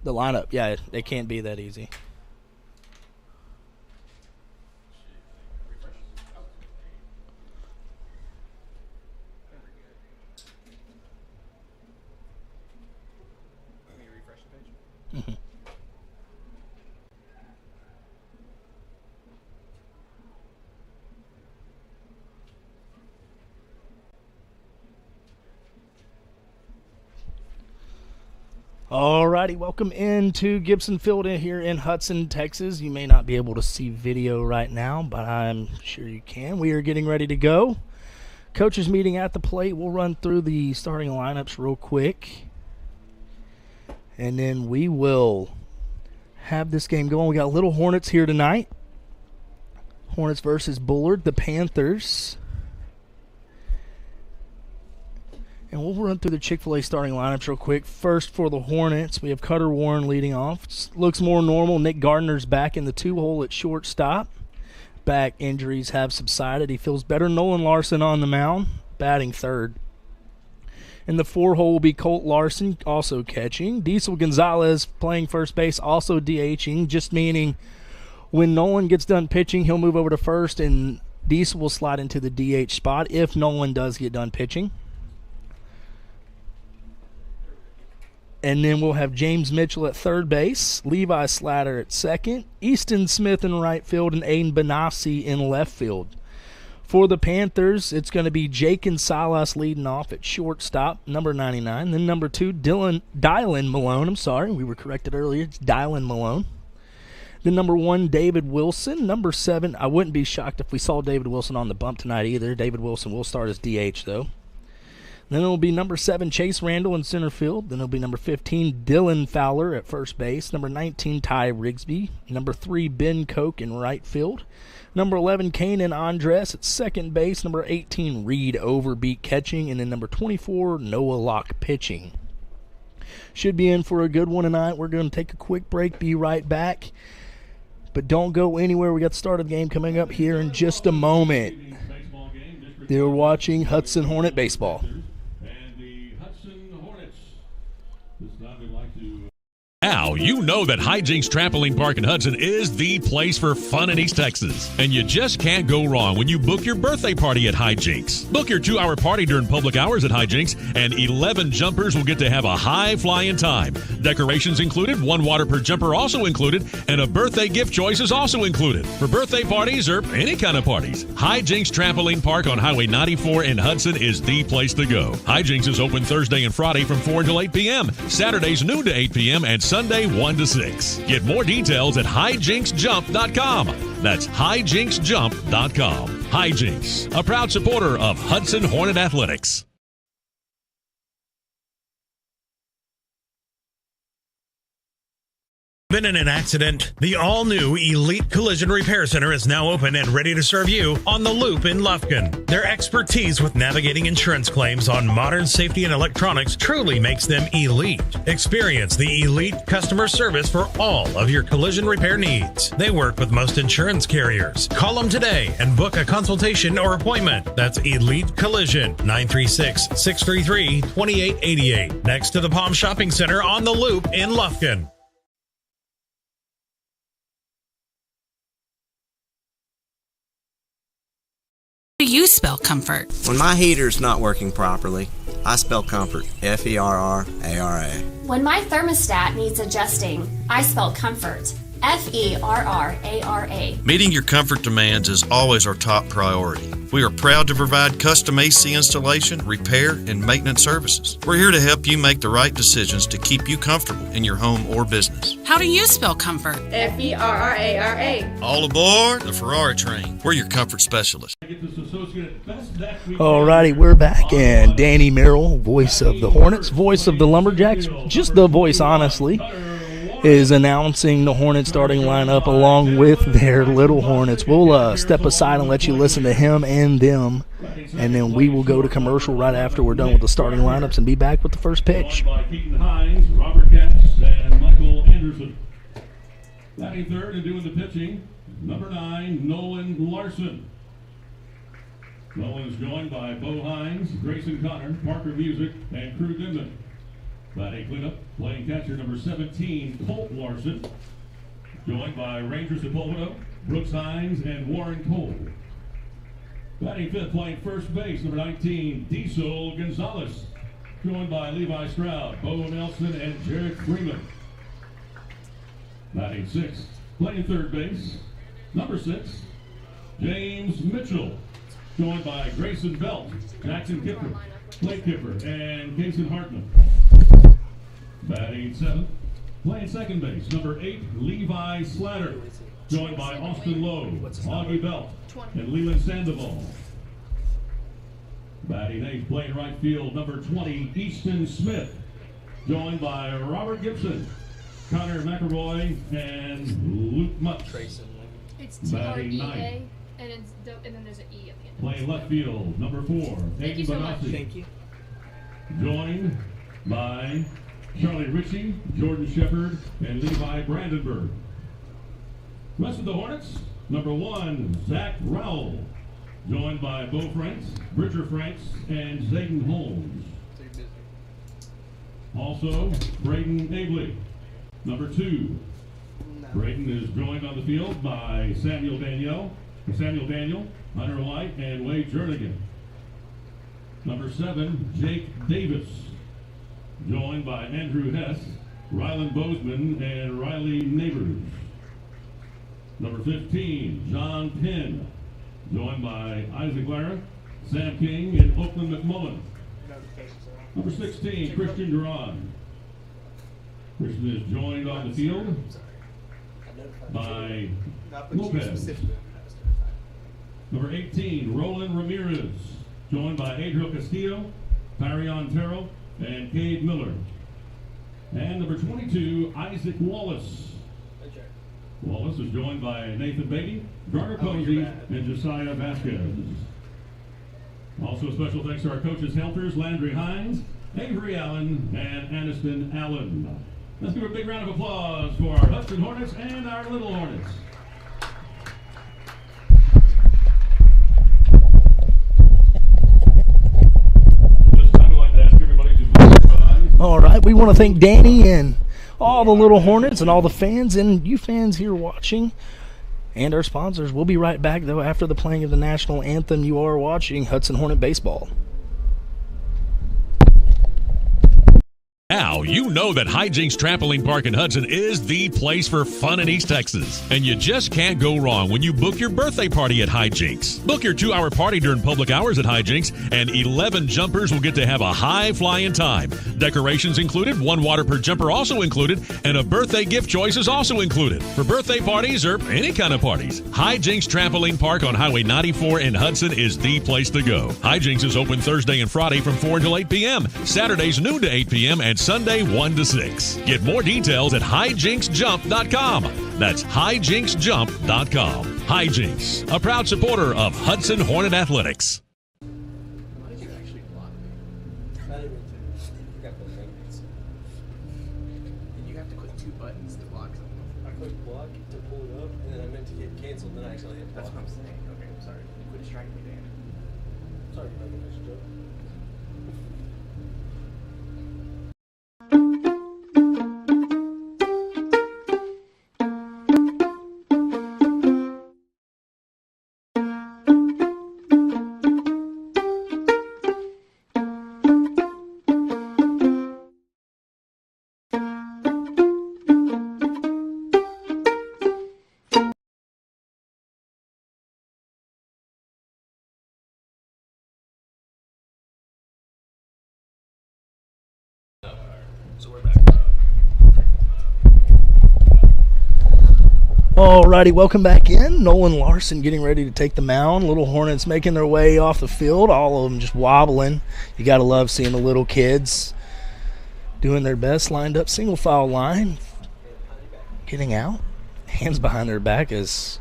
The lineup, yeah, it can't be that easy. Mm-hmm. Alrighty, welcome into Gibson Field here in Hudson, Texas. You may not be able to see video right now, but I'm sure you can. We are getting ready to go. Coaches meeting at the plate. We'll run through the starting lineups real quick, and then we will have this game going. We got Little Hornets here tonight. Hornets versus Bullard, the Panthers. And we'll run through the Chick-fil-A starting lineups real quick. First for the Hornets, we have Cutter Warren leading off. Looks more normal. Nick Gardner's back in the 2-hole at shortstop. Back injuries have subsided. He feels better. Nolan Larson on the mound, batting third. In the 4-hole will be Colt Larson, also catching. Diesel Gonzalez playing first base, also DHing, just meaning when Nolan gets done pitching, he'll move over to first, and Diesel will slide into the DH spot if Nolan does get done pitching. And then we'll have James Mitchell at third base, Levi Slatter at second, Easton Smith in right field, and Aiden Benassi in left field. For the Panthers, it's going to be Jake and Salas leading off at shortstop, number 99. Then number 2, Dylan Malone. We were corrected earlier. It's Dylan Malone. Then number 1, David Wilson. Number 7, I wouldn't be shocked if we saw David Wilson on the bump tonight either. David Wilson will start as DH, though. Then it'll be number 7, Chase Randall in center field. Then it'll be number 15, Dylan Fowler at first base. Number 19, Ty Rigsby. Number 3, Ben Koch in right field. Number 11, Kanan Andres at second base. Number 18, Reed Overbeat catching. And then number 24, Noah Locke pitching. Should be in for a good one tonight. We're going to take a quick break, be right back. But don't go anywhere. We got the start of the game coming up here in just a moment. They're watching Hudson Hornet baseball. Now you know that Hijinks Trampoline Park in Hudson is the place for fun in East Texas. And you just can't go wrong when you book your birthday party at Hijinks. Book your 2-hour party during public hours at Hijinks, and 11 jumpers will get to have a high-flying time. Decorations included, 1 water per jumper also included, and a birthday gift choice is also included. For birthday parties or any kind of parties, Hijinks Trampoline Park on Highway 94 in Hudson is the place to go. Hijinks is open Thursday and Friday from 4 until 8 p.m., Saturdays noon to 8 p.m., and Sunday 1 to 6. Get more details at hijinksjump.com. That's hijinksjump.com. Hijinks, a proud supporter of Hudson Hornet Athletics. Been in an accident? The all-new Elite Collision Repair Center is now open and ready to serve you on the Loop in Lufkin. Their expertise with navigating insurance claims on modern safety and electronics truly makes them elite. Experience the elite customer service for all of your collision repair needs. They work with most insurance carriers. Call them today and book a consultation or appointment. That's Elite Collision, 936-633-2888. Next to the Palm Shopping Center on the Loop in Lufkin. Do you spell comfort? When my heater's not working properly, I spell comfort. Ferrara. When my thermostat needs adjusting, I spell comfort. Ferrara. Meeting your comfort demands is always our top priority. We are proud to provide custom AC installation, repair, and maintenance services. We're here to help you make the right decisions to keep you comfortable in your home or business. How do you spell comfort? Ferrara. All aboard the Ferrari train. We're your comfort specialist. Alrighty, we're back, and Danny Merrill, voice of the Hornets, voice of the Lumberjacks, just the voice, honestly, is announcing the Hornets starting lineup along with their Little Hornets. We'll step aside and let you listen to him and them, and then we will go to commercial right after we're done with the starting lineups and be back with the first pitch. Robert Katz, and Michael Anderson. Batting third and doing the pitching, number 9, Nolan Larson. Nolan's joined by Bo Hines, Grayson Connor, Parker Music, and Crew Denman. Batting cleanup, playing catcher number 17, Colt Larson. Joined by Ranger Sepulveda, Brooks Hines, and Warren Cole. Batting fifth, playing first base, number 19, Diesel Gonzalez. Joined by Levi Stroud, Bo Nelson, and Jared Freeman. Batting sixth, playing third base, number 6, James Mitchell. Joined by Grayson Belt, Jackson Kipper, Blake Kipper, and Kason Hartman. Batting seventh, playing second base, number 8, Levi Slatter. Joined by Austin Lowe, Augie Belt, and Leland Sandoval. Batting eighth, playing right field, number 20, Easton Smith. Joined by Robert Gibson, Connor McElroy, and Luke Mutz. It's Batting T-R-E-A, ninth, and then there's an E at the end. playing left field, number 4, Thank you Aiden so much. Benassi. Thank you. Joined by Charlie Ritchie, Jordan Shepard, and Levi Brandenburg. Rest of the Hornets, number 1, Zach Rowell. Joined by Bo Franks, Bridger Franks, and Zayden Holmes. Also, Braden Abley, number 2. Braden is joined on the field by Samuel Daniel, Hunter White, and Wade Jernigan. Number 7, Jake Davis. Joined by Andrew Hess, Rylan Bozeman, and Riley Neighbors. Number 15, John Penn. Joined by Isaac Lara, Sam King, and Oakland McMullen. Number 16, Christian Duran. Christian is joined on the field by Lopez. Number 18, Roland Ramirez. Joined by Adriel Castillo, Parion Terrell, and Cade Miller. And number 22, Isaac Wallace. Wallace is joined by Nathan Beatty, Garner Posey, and Josiah Vasquez. Also special thanks to our coaches, helpers, Landry Hines, Avery Allen, and Aniston Allen. Let's give a big round of applause for our Hudson Hornets and our Little Hornets. All right, we want to thank Danny and all the Little Hornets and all the fans and you fans here watching and our sponsors. We'll be right back, though, after the playing of the national anthem. You are watching Hudson Hornet Baseball. Now you know that Hijinks Trampoline Park in Hudson is the place for fun in East Texas. And you just can't go wrong when you book your birthday party at Hijinks. Book your 2-hour party during public hours at Hijinks, and 11 jumpers will get to have a high-flying time. Decorations included, 1 water per jumper also included, and a birthday gift choice is also included. For birthday parties or any kind of parties, Hijinks Trampoline Park on Highway 94 in Hudson is the place to go. Hijinks is open Thursday and Friday from 4 until 8 p.m., Saturdays noon to 8 p.m., and Sunday 1 to 6. Get more details at hijinksjump.com. That's hijinksjump.com. Hijinks, a proud supporter of Hudson Hornet Athletics. You have to click 2 buttons to block something. I clicked block to pull it up, and then I meant to hit cancel, then I actually hit block. That's what I'm saying. Okay, I'm sorry. Quit distracting me, Dan. Sorry, I think I should joke. So we're back. Alrighty, welcome back in. Nolan Larson getting ready to take the mound. Little Hornets making their way off the field. All of them just wobbling. You got to love seeing the little kids doing their best. Lined up single file line. Getting out. Hands behind their back as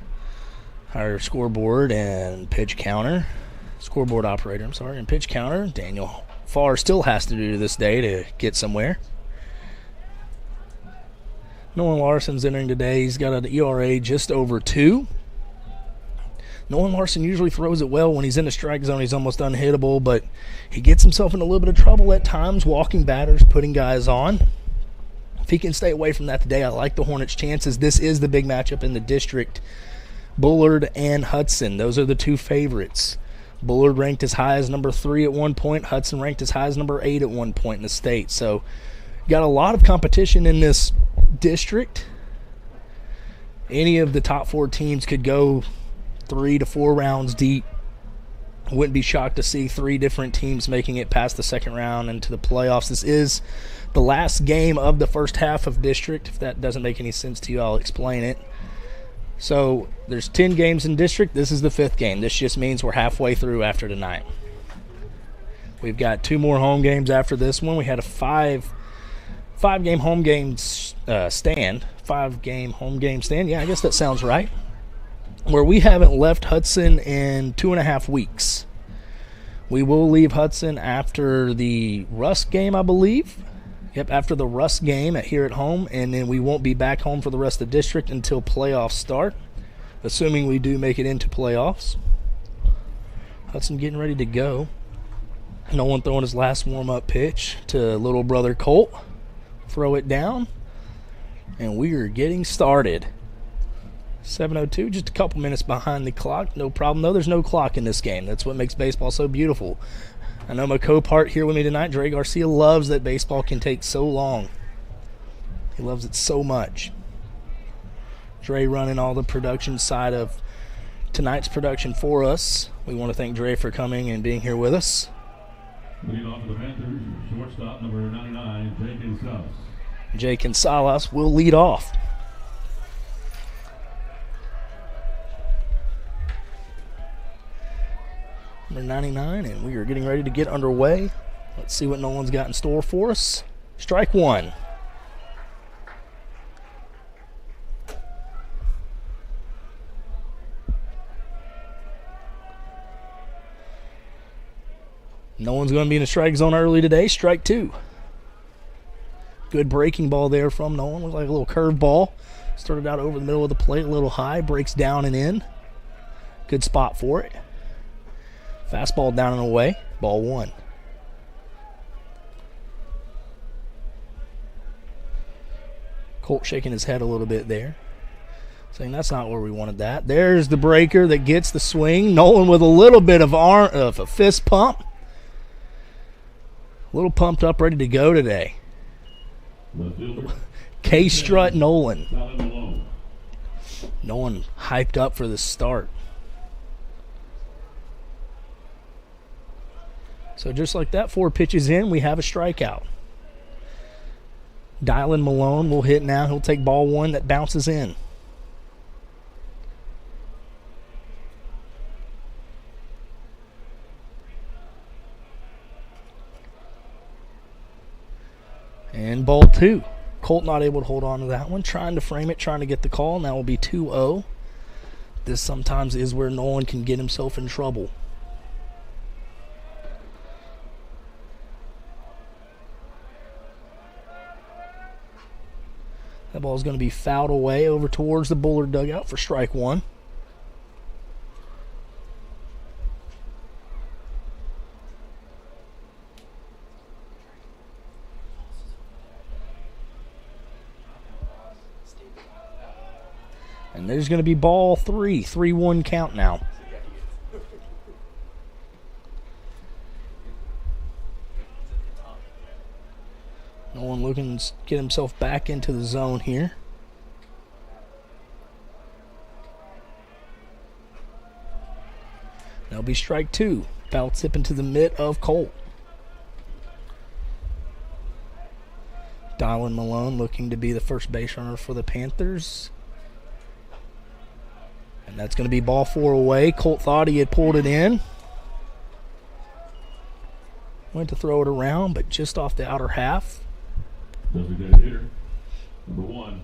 our scoreboard and pitch counter. Scoreboard operator, I'm sorry, and pitch counter. Daniel Farr still has to do this day to get somewhere. Nolan Larson's entering today. He's got an ERA just over 2. Nolan Larson usually throws it well. When he's in the strike zone, he's almost unhittable, but he gets himself in a little bit of trouble at times, walking batters, putting guys on. If he can stay away from that today, I like the Hornets' chances. This is the big matchup in the district. Bullard and Hudson, those are the two favorites. Bullard ranked as high as number 3 at one point. Hudson ranked as high as number 8 at one point in the state. So got a lot of competition in this district. Any of the top 4 teams could go 3 to 4 rounds deep. Wouldn't be shocked to see 3 different teams making it past the second round into the playoffs. This is the last game of the first half of district. If that doesn't make any sense to you, I'll explain it. So there's 10 games in district. This is the 5th game. This just means we're halfway through after tonight. We've got 2 more home games after this one. We had a five-game home game stand. 5-game home game stand. Yeah, I guess that sounds right. Where we haven't left Hudson in 2.5 weeks. We will leave Hudson after the Rusk game, I believe. Yep, after the Rusk game here at home, and then we won't be back home for the rest of the district until playoffs start, assuming we do make it into playoffs. Hudson getting ready to go. No one throwing his last warm-up pitch to little brother Colt. Throw it down, and we are getting started. 7:02, just a couple minutes behind the clock. No problem, though. There's no clock in this game. That's what makes baseball so beautiful. I know my co-part here with me tonight, Dre Garcia, loves that baseball can take so long. He loves it so much. Dre running all the production side of tonight's production for us. We want to thank Dre for coming and being here with us. Lead off for the Panthers, shortstop number 99, Jake Gonzalez. Jake Gonzalez will lead off. Number 99, and we are getting ready to get underway. Let's see what Nolan's got in store for us. Strike 1. Nolan's going to be in the strike zone early today. Strike 2. Good breaking ball there from Nolan. Looks like a little curve ball. Started out over the middle of the plate, a little high, breaks down and in. Good spot for it. Fastball down and away. Ball 1. Colt shaking his head a little bit there, saying that's not where we wanted that. There's the breaker that gets the swing. Nolan with a little bit of a fist pump. A little pumped up, ready to go today. K-Strut Nolan. Nolan hyped up for the start. So just like that, 4 pitches in, we have a strikeout. Dylan Malone will hit now. He'll take ball 1 that bounces in. And ball 2. Colt not able to hold on to that one. Trying to frame it, trying to get the call, and that will be 2-0. This sometimes is where Nolan can get himself in trouble. That ball is going to be fouled away over towards the Bullard dugout for strike 1. And there's going to be ball 3. 3-1 count now. Nolan looking to get himself back into the zone here. That'll be strike 2. Foul tip into the mitt of Colt. Dylan Malone looking to be the first base runner for the Panthers. And that's going to be ball 4 away. Colt thought he had pulled it in. Went to throw it around, but just off the outer half. Designated hitter, number 1,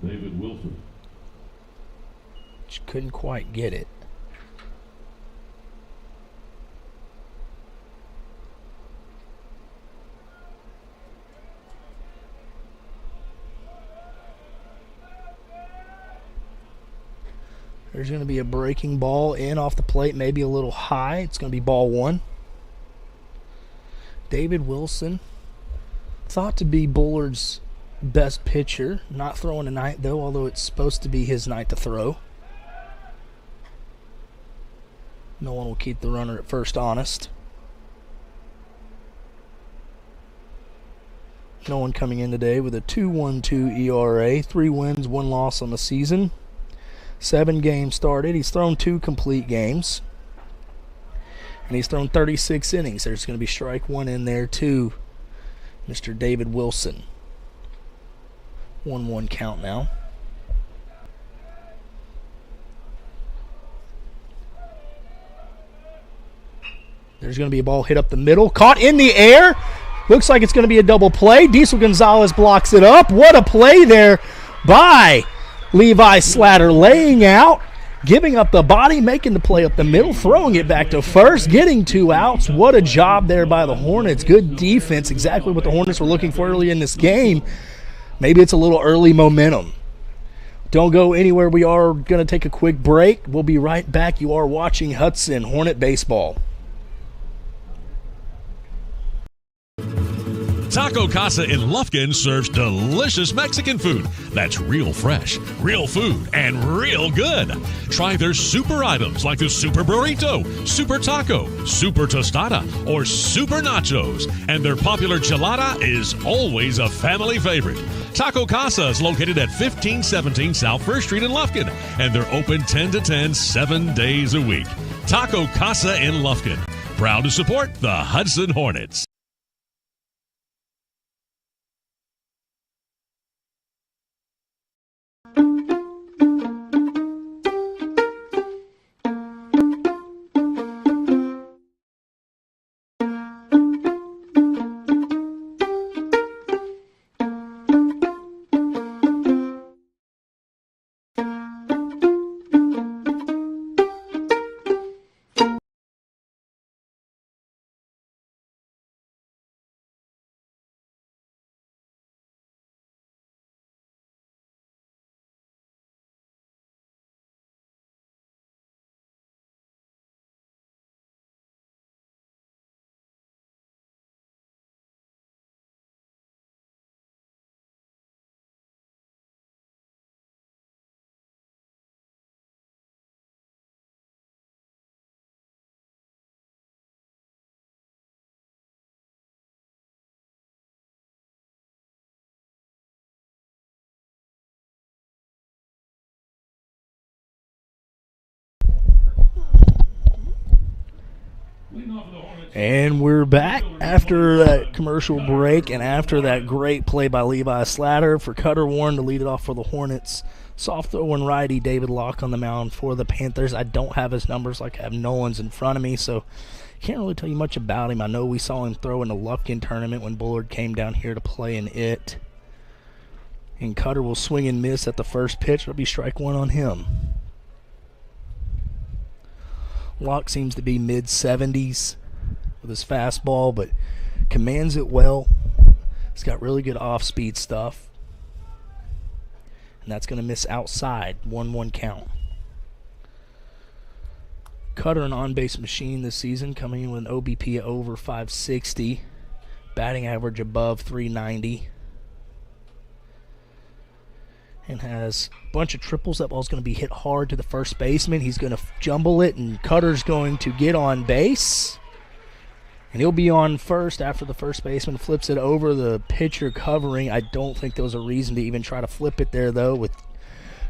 David Wilson. Just couldn't quite get it. There's going to be a breaking ball in off the plate, maybe a little high. It's going to be ball 1. David Wilson, thought to be Bullard's best pitcher. Not throwing tonight, though, although it's supposed to be his night to throw. No one will keep the runner at first honest. No one coming in today with a 2.12 ERA, 3 wins, 1 loss on the season. 7 games started. He's thrown 2 complete games. And he's thrown 36 innings. There's going to be strike 1 in there too. Mr. David Wilson. 1-1 count now. There's going to be a ball hit up the middle. Caught in the air. Looks like it's going to be a double play. Diesel Gonzalez blocks it up. What a play there by Levi Slatter, laying out, giving up the body, making the play up the middle, throwing it back to first, getting 2 outs. What a job there by the Hornets. Good defense, exactly what the Hornets were looking for early in this game. Maybe it's a little early momentum. Don't go anywhere. We are going to take a quick break. We'll be right back. You are watching Hudson Hornet Baseball. Taco Casa in Lufkin serves delicious Mexican food that's real fresh, real food, and real good. Try their super items like the Super Burrito, Super Taco, Super Tostada, or Super Nachos. And their popular gelada is always a family favorite. Taco Casa is located at 1517 South First Street in Lufkin, and they're open 10 to 10, 7 days a week. Taco Casa in Lufkin, proud to support the Hudson Hornets. And we're back after that commercial break and after that great play by Levi Slatter for Cutter Warren to lead it off for the Hornets. Soft throwing righty David Locke on the mound for the Panthers. I don't have his numbers like I have Nolan's in front of me, so can't really tell you much about him. I know we saw him throw in the Lufkin tournament when Bullard came down here to play in it. And Cutter will swing and miss at the first pitch. It'll be strike 1 on him. Locke seems to be mid-70s with his fastball, but commands it well. He's got really good off-speed stuff. And that's going to miss outside. 1-1 count. Cutter, an on-base machine this season, coming in with an OBP over 560. Batting average above 390. And has a bunch of triples. That ball's going to be hit hard to the first baseman. He's going to jumble it, and Cutter's going to get on base. And he'll be on first after the first baseman flips it over the pitcher covering. I don't think there was a reason to even try to flip it there, though. With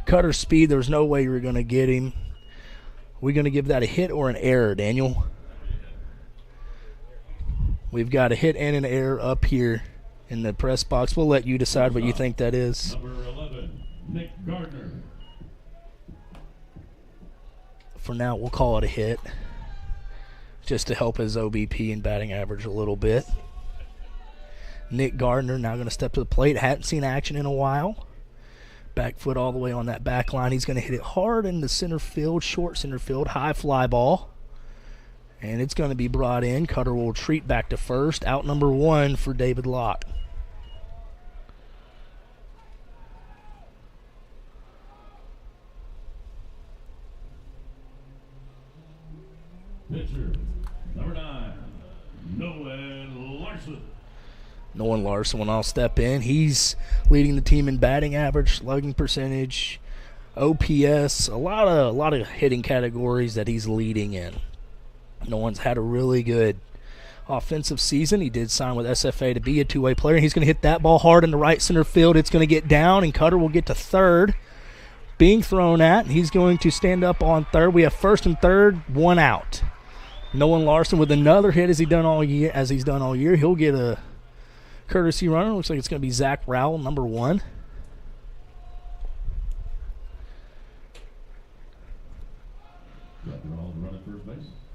Cutter's speed, there was no way you were going to get him. Are we going to give that a hit or an error, Daniel? We've got a hit and an error up here in the press box. We'll let you decide what you think that is. Number 11, Nick Gardner. For now, we'll call it a hit, just to help his OBP and batting average a little bit. Nick Gardner now going to step to the plate. Hadn't seen action in a while. Back foot all the way on that back line. He's going to hit it hard in the center field, short center field, high fly ball. And it's going to be brought in. Cutter will retreat back to first. Out number 1 for David Locke. Pitcher, number 9, Noah Larson. Noah Larson will now step in. He's leading the team in batting average, slugging percentage, OPS, a lot of hitting categories that he's leading in. Noah's had a really good offensive season. He did sign with SFA to be a two-way player. He's going to hit that ball hard in the right center field. It's going to get down, and Cutter will get to third. Being thrown at, and he's going to stand up on third. We have first and third, one out. Noah Larson with another hit as he's done all year. He'll get a courtesy runner. Looks like it's going to be Zach Rowell, number 1.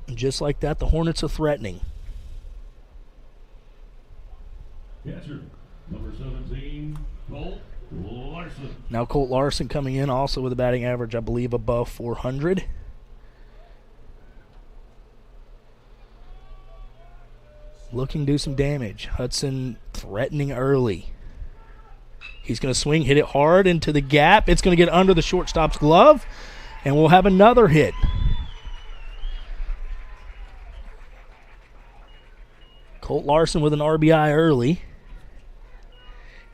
And just like that, the Hornets are threatening. Catcher, number 17, Colt Larson. Now Colt Larson coming in also with a batting average, I believe, above 400. Looking to do some damage. Hudson threatening early. He's going to swing, hit it hard into the gap. It's going to get under the shortstop's glove, and we'll have another hit. Colt Larson with an RBI early.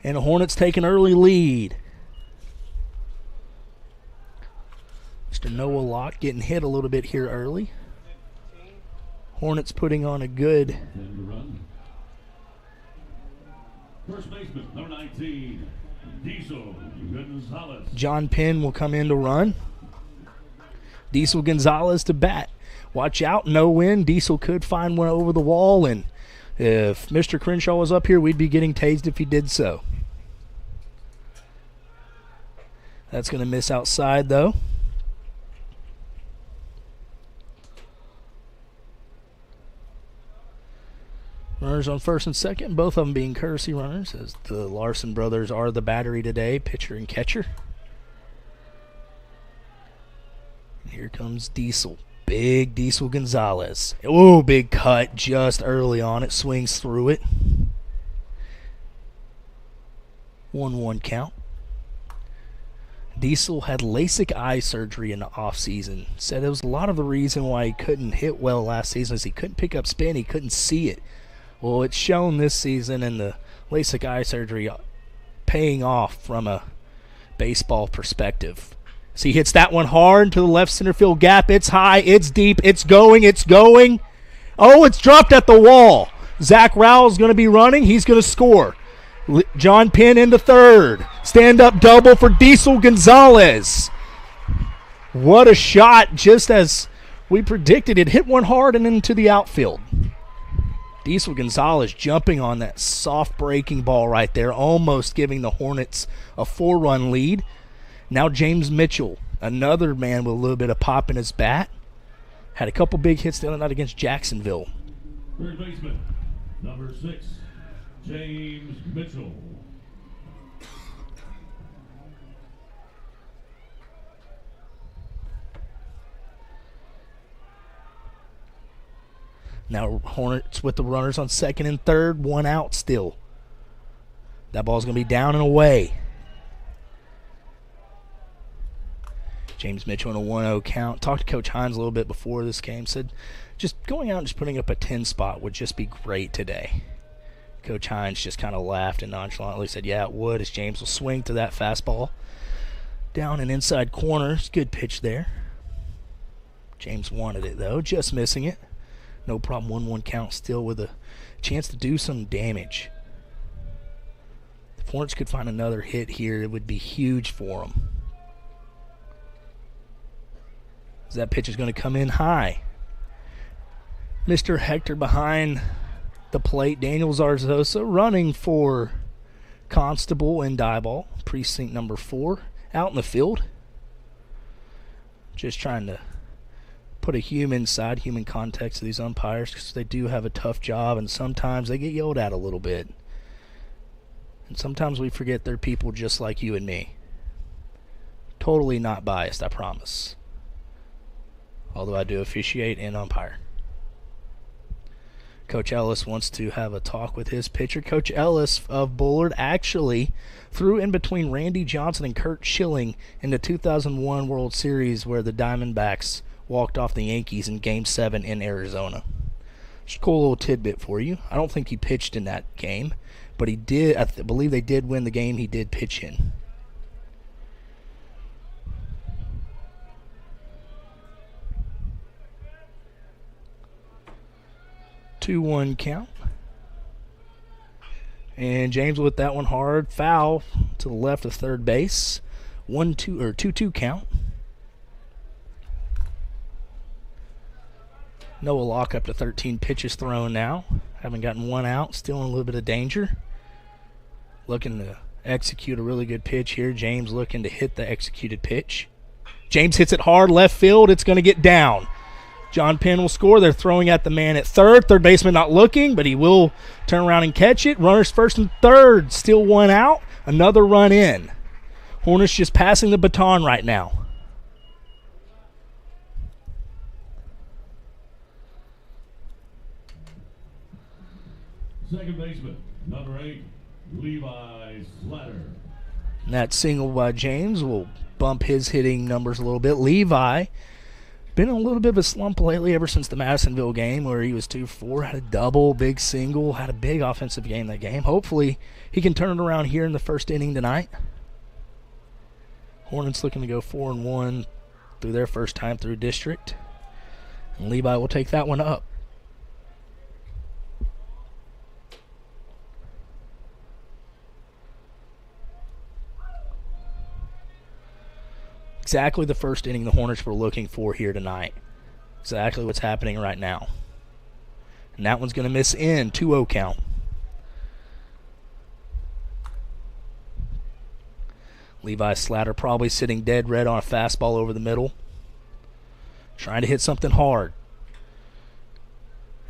And the Hornets take an early lead. Mr. Noah Locke getting hit a little bit here early. Hornets putting on a good. First baseman, number 19, Diesel Gonzalez. John Penn will come in to run. Diesel Gonzalez to bat. Watch out, no win. Diesel could find one over the wall, and if Mr. Crenshaw was up here, we'd be getting tased if he did so. That's going to miss outside, though. Runners on first and second, both of them being courtesy runners, as the Larson brothers are the battery today, pitcher and catcher. And here comes Diesel. Big Diesel Gonzalez. Oh, big cut just early on. It swings through it. 1-1 count. Diesel had LASIK eye surgery in the offseason. Said it was a lot of the reason why he couldn't hit well last season is he couldn't pick up spin. He couldn't see it. Well, it's shown this season, and the LASIK eye surgery paying off from a baseball perspective. So he hits that one hard to the left center field gap. It's high, it's deep, it's going. Oh, it's dropped at the wall. Zach Rowell's going to be running. He's going to score. John Penn into third. Stand-up double for Diesel Gonzalez. What a shot, just as we predicted. It hit one hard and into the outfield. Diesel Gonzalez jumping on that soft breaking ball right there, almost giving the Hornets a 4-run lead. Now James Mitchell, another man with a little bit of pop in his bat. Had a couple big hits the other night against Jacksonville. Third baseman, number 6, James Mitchell. Now Hornets with the runners on second and third, one out still. That ball's going to be down and away. James Mitchell in a 1-0 count. Talked to Coach Hines a little bit before this game. Said just going out and just putting up a 10 spot would just be great today. Coach Hines just kind of laughed and nonchalantly said, yeah, it would, as James will swing to that fastball. Down and inside corner. It's a good pitch there. James wanted it, though, just missing it. No problem, 1-1 count still with a chance to do some damage. If Hornets could find another hit here, it would be huge for them. That pitch is going to come in high. Mr. Hector behind the plate. Daniel Zarzosa running for Constable and Dieball, precinct number 4, out in the field. Just trying to put a human context to these umpires, because they do have a tough job, and sometimes they get yelled at a little bit. And sometimes we forget they're people just like you and me. Totally not biased, I promise. Although I do officiate and umpire. Coach Ellis wants to have a talk with his pitcher. Coach Ellis of Bullard actually threw in between Randy Johnson and Kurt Schilling in the 2001 World Series, where the Diamondbacks walked off the Yankees in Game 7 in Arizona. Just a cool little tidbit for you. I don't think he pitched in that game, but he did. I believe they did win the game he did pitch in. Two-one count. And James with that one hard. Foul to the left of third base. 2-2 count. Noah Locke up to 13 pitches thrown now. Haven't gotten one out. Still in a little bit of danger. Looking to execute a really good pitch here. James looking to hit the executed pitch. James hits it hard left field. It's going to get down. John Penn will score. They're throwing at the man at third. Third baseman not looking, but he will turn around and catch it. Runners first and third. Still one out. Another run in. Hornets just passing the baton right now. Second baseman, number 8, Levi Slatter. And that single by James will bump his hitting numbers a little bit. Levi been in a little bit of a slump lately ever since the Madisonville game where he was 2-4, had a double, big single, had a big offensive game that game. Hopefully he can turn it around here in the first inning tonight. Hornets looking to go 4-1 through their first time through district. And Levi will take that one up. Exactly the first inning the Hornets were looking for here tonight. Exactly what's happening right now. And that one's going to miss in. 2-0 count. Levi Slatter probably sitting dead red on a fastball over the middle. Trying to hit something hard.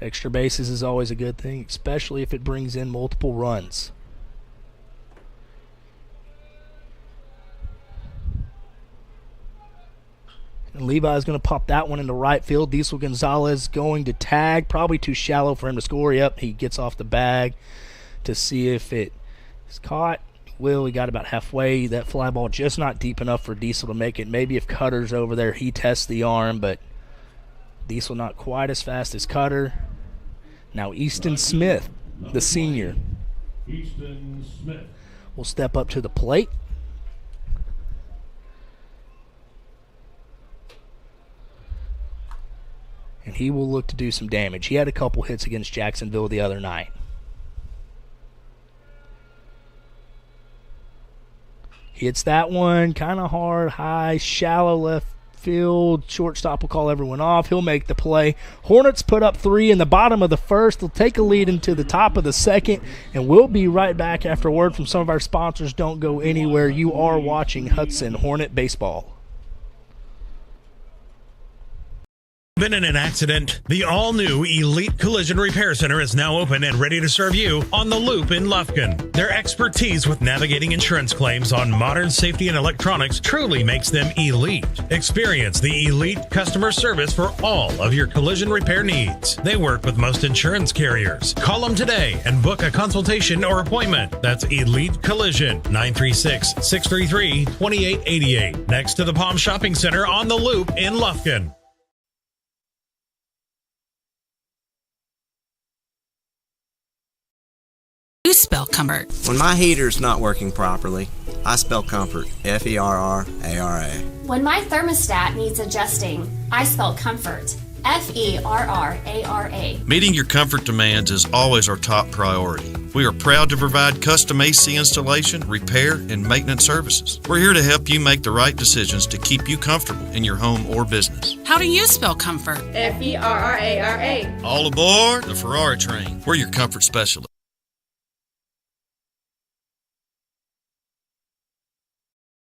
Extra bases is always a good thing, especially if it brings in multiple runs. And Levi's going to pop that one into right field. Diesel Gonzalez going to tag. Probably too shallow for him to score. Yep, he gets off the bag to see if it is caught. He got about halfway. That fly ball just not deep enough for Diesel to make it. Maybe if Cutter's over there, he tests the arm, but Diesel not quite as fast as Cutter. Now Easton Smith, the senior, Easton Smith will step up to the plate. And he will look to do some damage. He had a couple hits against Jacksonville the other night. He hits that one kind of hard, high, shallow left field. Shortstop will call everyone off. He'll make the play. Hornets put up 3 in the bottom of the first. They'll take a lead into the top of the second, and we'll be right back after a word from some of our sponsors. Don't go anywhere. You are watching Hudson Hornet Baseball. Been in an accident? The all-new Elite Collision Repair Center is now open and ready to serve you on the Loop in Lufkin. Their expertise with navigating insurance claims on modern safety and electronics truly makes them elite. Experience the elite customer service for all of your collision repair needs. They work with most insurance carriers. Call them today and book a consultation or appointment. That's Elite Collision, 936-633-2888. Next to the Palm Shopping Center on the Loop in Lufkin. You spell comfort. When my heater's not working properly, I spell comfort. Ferrara. When my thermostat needs adjusting, I spell comfort. Ferrara. Meeting your comfort demands is always our top priority. We are proud to provide custom AC installation, repair, and maintenance services. We're here to help you make the right decisions to keep you comfortable in your home or business. How do you spell comfort? Ferrara. All aboard the Ferrara train. We're your comfort specialist.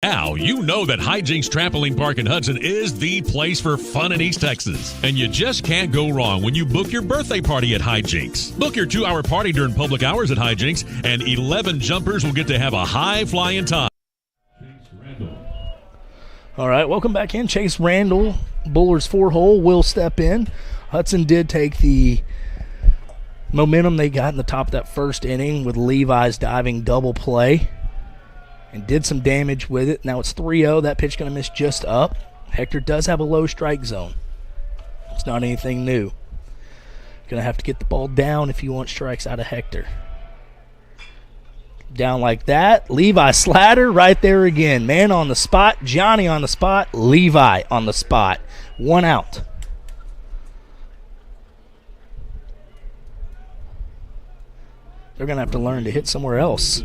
Now you know that Hijinks Trampoline Park in Hudson is the place for fun in East Texas. And you just can't go wrong when you book your birthday party at Hijinks. Book your 2-hour party during public hours at Hijinks, and 11 jumpers will get to have a high-flying time. All right, welcome back in. Chase Randall, Bullard's 4-hole, will step in. Hudson did take the momentum they got in the top of that first inning with Levi's diving double play and did some damage with it. Now it's 3-0. That pitch going to miss just up. Hector does have a low strike zone. It's not anything new. Going to have to get the ball down if you want strikes out of Hector. Down like that. Levi Slatter right there again. Man on the spot. Johnny on the spot. Levi on the spot. 1 out. They're going to have to learn to hit somewhere else.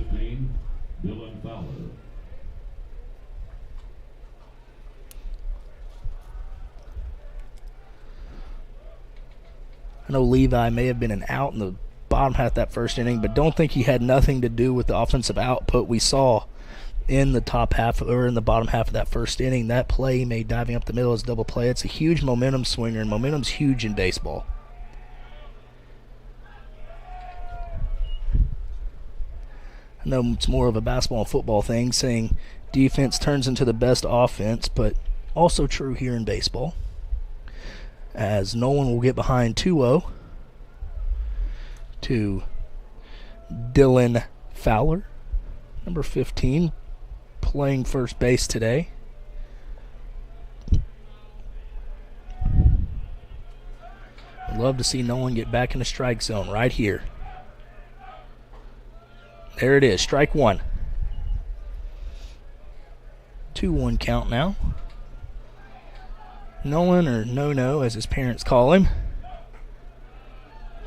I know Levi may have been an out in the bottom half of that first inning, but don't think he had nothing to do with the offensive output we saw in the top half or in the bottom half of that first inning. That play he made diving up the middle is double play. It's a huge momentum swinger, and momentum's huge in baseball. I know it's more of a basketball and football thing, saying defense turns into the best offense, but also true here in baseball. As Nolan will get behind 2-0 to Dylan Fowler, number 15, playing first base today. I'd love to see Nolan get back in the strike zone right here. There it is, strike one. 2-1 count now. Nolan, or No-No as his parents call him,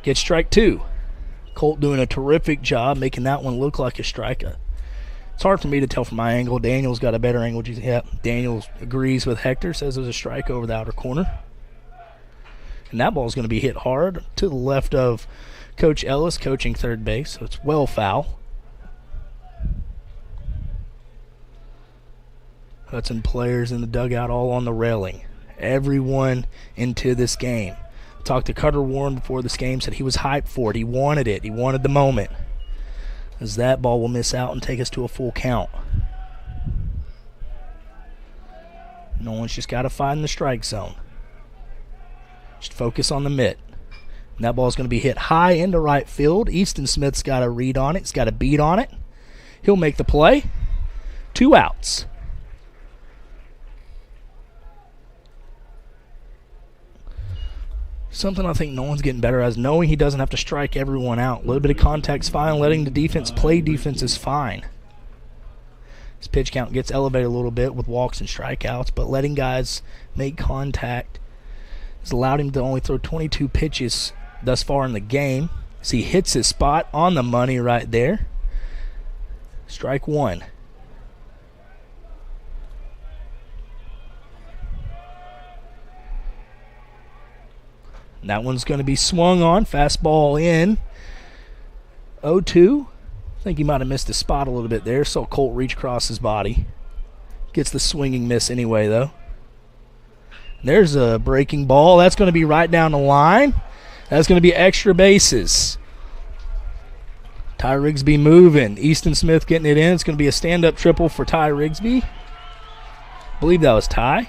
gets strike two. Colt doing a terrific job making that one look like a strike. It's hard for me to tell from my angle. Daniel's got a better angle. Yeah, Daniel agrees with Hector, says there's a strike over the outer corner. And that ball's going to be hit hard to the left of Coach Ellis, coaching third base, so it's well foul. Hudson players in the dugout all on the railing. Everyone into this game. Talked to Cutter Warren before this game, said he was hyped for it. He wanted it. He wanted the moment. As that ball will miss out and take us to a full count. No one's just got to find the strike zone. Just focus on the mitt. And that ball's going to be hit high into right field. Easton Smith's got a read on it. He's got a beat on it. He'll make the play. 2 outs. Something I think Nolan's getting better at is knowing he doesn't have to strike everyone out. A little bit of contact's fine. Letting the defense play defense is fine. His pitch count gets elevated a little bit with walks and strikeouts, but letting guys make contact has allowed him to only throw 22 pitches thus far in the game. So he hits his spot on the money right there. Strike one. That one's going to be swung on. Fastball in. 0-2. I think he might have missed his spot a little bit there. Saw Colt reach across his body. Gets the swinging miss anyway, though. There's a breaking ball. That's going to be right down the line. That's going to be extra bases. Ty Rigsby moving. Easton Smith getting it in. It's going to be a stand-up triple for Ty Rigsby. I believe that was Ty.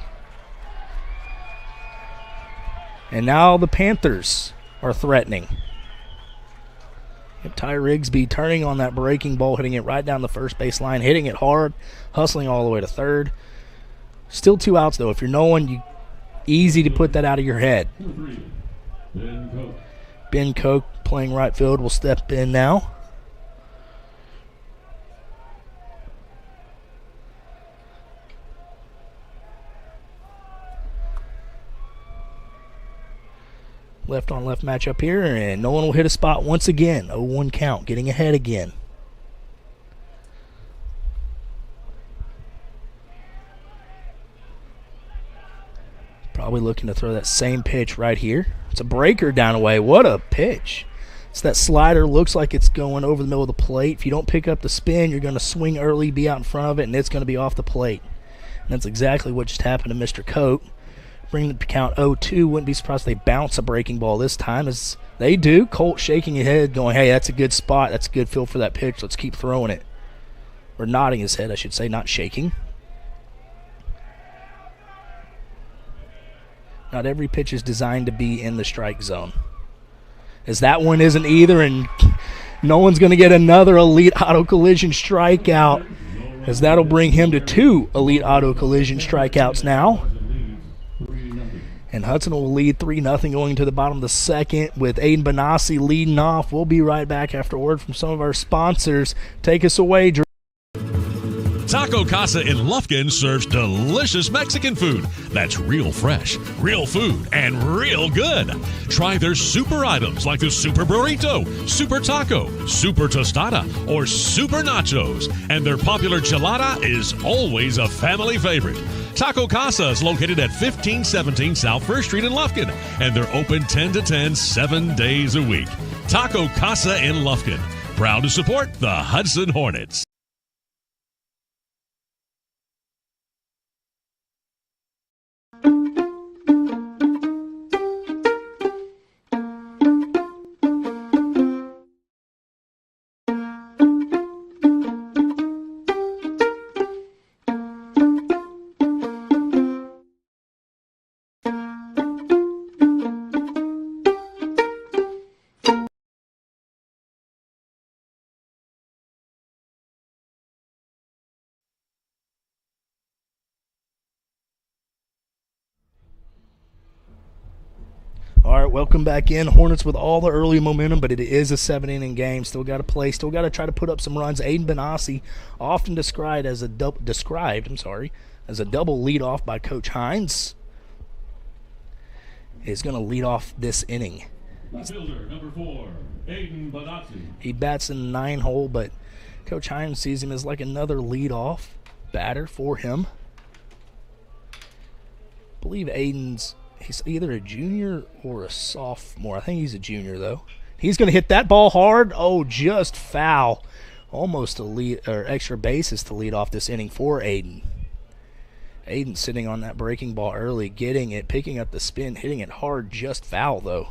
And now the Panthers are threatening. Ty Rigsby turning on that breaking ball, hitting it right down the first base line, hitting it hard, hustling all the way to third. Still 2 outs, though. If you're Nolan, easy to put that out of your head. Ben Koch playing right field will step in now. Left-on-left matchup here, and Nolan will hit a spot once again. 0-1 count, getting ahead again. Probably looking to throw that same pitch right here. It's a breaker down away. What a pitch. It's that slider. Looks like it's going over the middle of the plate. If you don't pick up the spin, you're going to swing early, be out in front of it, and it's going to be off the plate. And that's exactly what just happened to Mr. Koch. Bring the count 0-2. Wouldn't be surprised if they bounce a breaking ball this time, as they do. Colt shaking his head, going, hey, that's a good spot. That's a good feel for that pitch. Let's keep throwing it. Or nodding his head, I should say, not shaking. Not every pitch is designed to be in the strike zone. As that one isn't either, and no one's going to get another Elite Auto Collision strikeout, as that'll bring him to 2 Elite Auto Collision strikeouts now. And Hudson will lead 3-0 going to the bottom of the second with Aiden Benassi leading off. We'll be right back after word from some of our sponsors. Take us away, Drew. Taco Casa in Lufkin serves delicious Mexican food that's real fresh, real food, and real good. Try their super items like the Super Burrito, Super Taco, Super Tostada, or Super Nachos. And their popular gelada is always a family favorite. Taco Casa is located at 1517 South 1st Street in Lufkin, and they're open 10 to 10, 7 days a week. Taco Casa in Lufkin, proud to support the Hudson Hornets. All right, welcome back in. Hornets with all the early momentum, but it is a 7-inning game. Still got to play. Still got to try to put up some runs. Aiden Benassi, often described as a double lead off by Coach Hines, is going to lead off this inning. Fielder, number 4, Aiden Benassi. He bats in the 9-hole, but Coach Hines sees him as like another lead-off batter for him. I believe he's either a junior or a sophomore. I think he's a junior, though. He's going to hit that ball hard. Oh, just foul. Almost a lead or extra bases to lead off this inning for Aiden. Aiden sitting on that breaking ball early, getting it, picking up the spin, hitting it hard, just foul, though.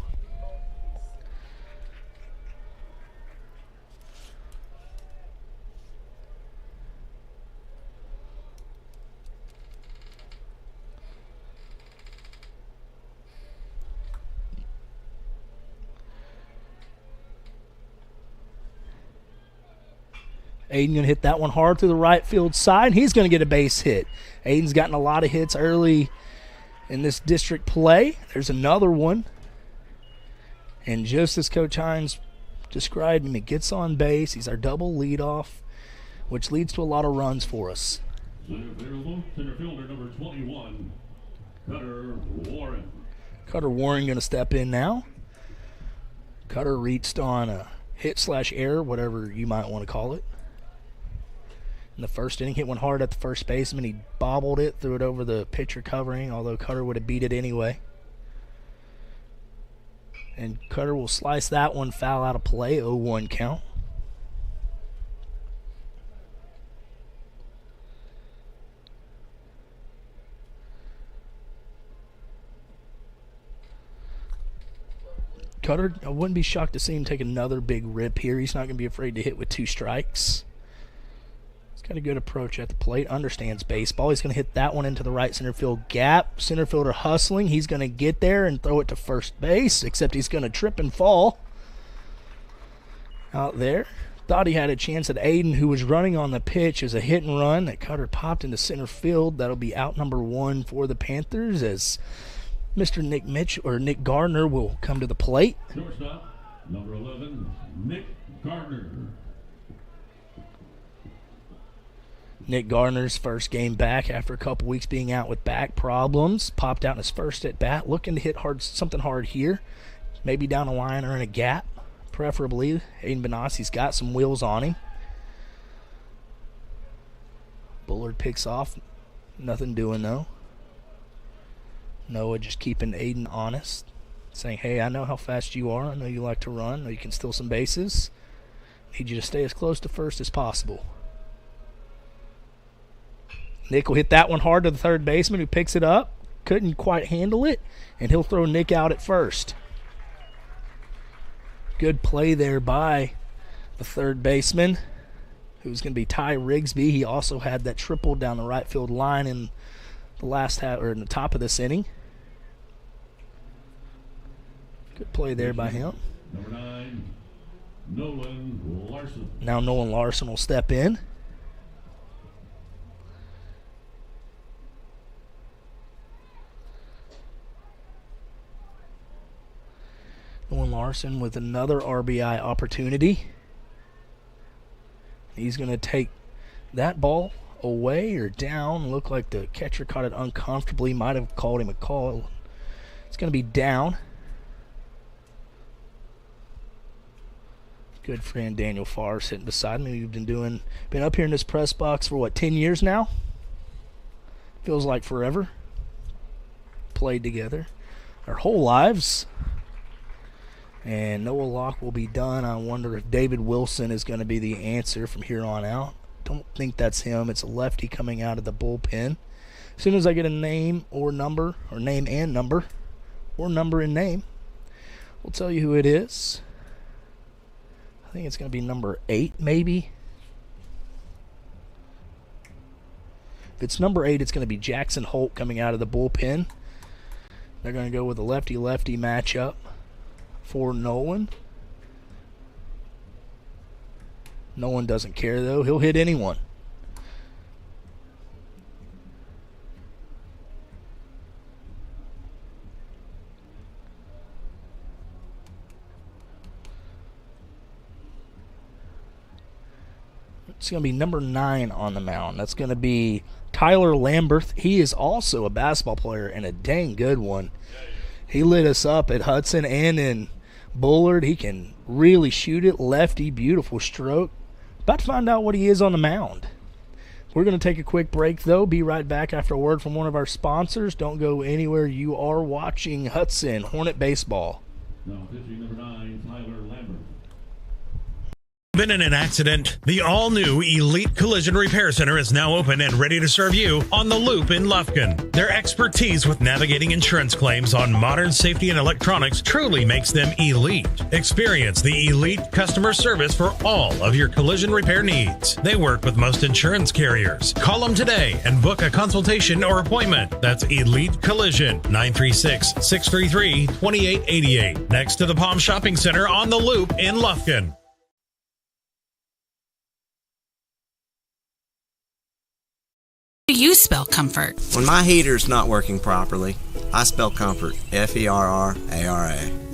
Aiden going to hit that one hard through the right field side. He's going to get a base hit. Aiden's gotten a lot of hits early in this district play. There's another one. And just as Coach Hines described him, he gets on base. He's our double leadoff, which leads to a lot of runs for us. Center fielder number 21, Cutter Warren. Cutter Warren going to step in now. Cutter reached on a hit/error, whatever you might want to call it. In the first inning, hit one hard at the first baseman. He bobbled it, threw it over the pitcher covering, although Cutter would have beat it anyway. And Cutter will slice that one foul out of play, 0-1 count. Cutter, I wouldn't be shocked to see him take another big rip here. He's not going to be afraid to hit with 2 strikes. He's got a good approach at the plate, understands baseball. He's going to hit that one into the right center field gap. Center fielder hustling. He's going to get there and throw it to first base, except he's going to trip and fall out there. Thought he had a chance at Aiden, who was running on the pitch, as a hit and run that Cutter popped into center field. That'll be out number 1 for the Panthers, as Mr. Nick Gardner will come to the plate. Shortstop, number 11, Nick Gardner. Nick Gardner's first game back after a couple weeks being out with back problems. Popped out in his first at bat, looking to hit something hard here. Maybe down a line or in a gap, preferably. Aiden Benassi's got some wheels on him. Bullard picks off. Nothing doing, though. Noah just keeping Aiden honest, saying, hey, I know how fast you are. I know you like to run. I know you can steal some bases. Need you to stay as close to first as possible. Nick will hit that one hard to the third baseman, who picks it up. Couldn't quite handle it, and he'll throw Nick out at first. Good play there by the third baseman, who's going to be Ty Rigsby. He also had that triple down the right field line in the last half, or in the top of this inning. Good play there by him. Number 9, Nolan Larson. Now Nolan Larson will step in. Dylan Larson with another RBI opportunity. He's going to take that ball away or down. Looked like the catcher caught it uncomfortably. Might have called him a call. It's going to be down. Good friend Daniel Farr sitting beside me. We've been up here in this press box for what, 10 years now? Feels like forever. Played together our whole lives. And Noah Locke will be done. I wonder if David Wilson is going to be the answer from here on out. Don't think that's him. It's a lefty coming out of the bullpen. As soon as I get a name or number, or name and number, or number and name, we'll tell you who it is. I think it's going to be number 8, maybe. If it's number 8, it's going to be Jackson Holt coming out of the bullpen. They're going to go with a lefty-lefty matchup for Nolan. Nolan doesn't care, though. He'll hit anyone. It's going to be number 9 on the mound. That's going to be Tyler Lamberth. He is also a basketball player and a dang good one. He lit us up at Hudson and in Bullard. He can really shoot it. Lefty, beautiful stroke. About to find out what he is on the mound. We're going to take a quick break, though. Be right back after a word from one of our sponsors. Don't go anywhere. You are watching Hudson Hornet Baseball. Now pitching number 9, Tyler Lambert. Been in an accident? The all-new Elite Collision Repair Center is now open and ready to serve you on the Loop in Lufkin. Their expertise with navigating insurance claims on modern safety and electronics truly makes them elite. Experience the elite customer service for all of your collision repair needs. They work with most insurance carriers. Call them today and book a consultation or appointment. That's Elite Collision, 936-633-2888. Next to the Palm Shopping Center on the Loop in Lufkin. Do you spell comfort? When my heater's not working properly, I spell comfort. Ferrara.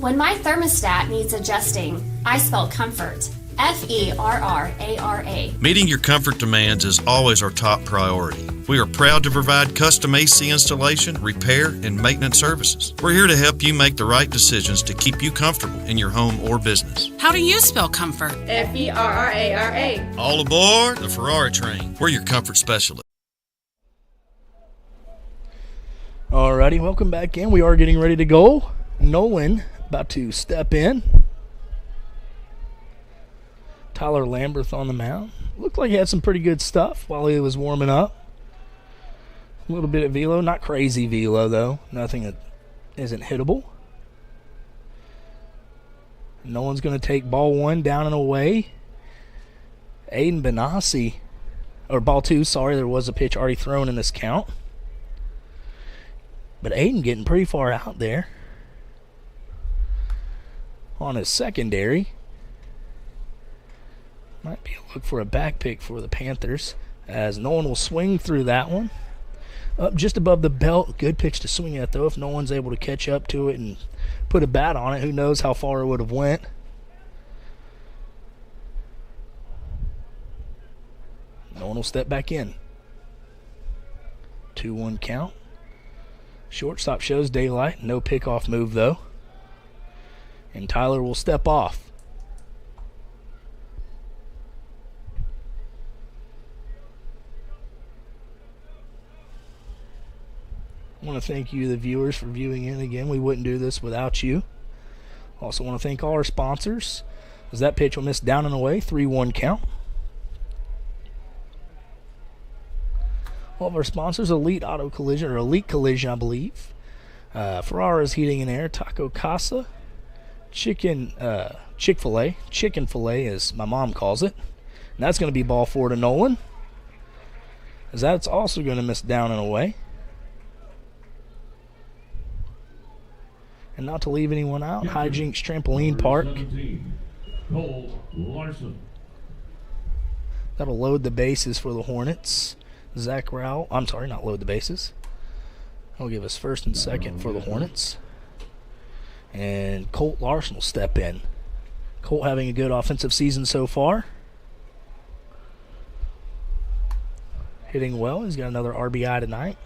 When my thermostat needs adjusting, I spell comfort. Ferrara. Meeting your comfort demands is always our top priority. We are proud to provide custom AC installation, repair, and maintenance services. We're here to help you make the right decisions to keep you comfortable in your home or business. How do you spell comfort? Ferrara. All aboard the Ferrari train. We're your comfort specialist. Alrighty, welcome back in. We are getting ready to go. Nolan about to step in. Tyler Lamberth on the mound. Looked like he had some pretty good stuff while he was warming up. A little bit of velo, not crazy velo though. Nothing that isn't hittable. Nolan's going to take ball 1 down and away. Aiden Benassi, or ball 2, sorry, there was a pitch already thrown in this count. But Aiden getting pretty far out there on his secondary. Might be a look for a back pick for the Panthers, as no one will swing through that one. Up just above the belt. Good pitch to swing at, though. If no one's able to catch up to it and put a bat on it, who knows how far it would have went. No one will step back in. 2-1 count. Shortstop shows daylight. No pickoff move, though. And Tyler will step off. I want to thank you, the viewers, for viewing in again. We wouldn't do this without you. Also want to thank all our sponsors, as that pitch will miss down and away. 3-1 count. All of our sponsors: Elite Auto Collision, or Elite Collision, I believe. Ferrara's Heating and Air, Taco Casa, Chick-fil-A, chicken fillet as my mom calls it. And that's going to be ball 4 to Nolan, as that's also going to miss down and away. And not to leave anyone out, Hijinks Trampoline Park. 17, Cole Larson. That'll load the bases for the Hornets. Zach Rowell, I'm sorry, not load the bases. He'll give us first and second for the Hornets. And Colt Larson will step in. Colt having a good offensive season so far. Hitting well. He's got another RBI tonight.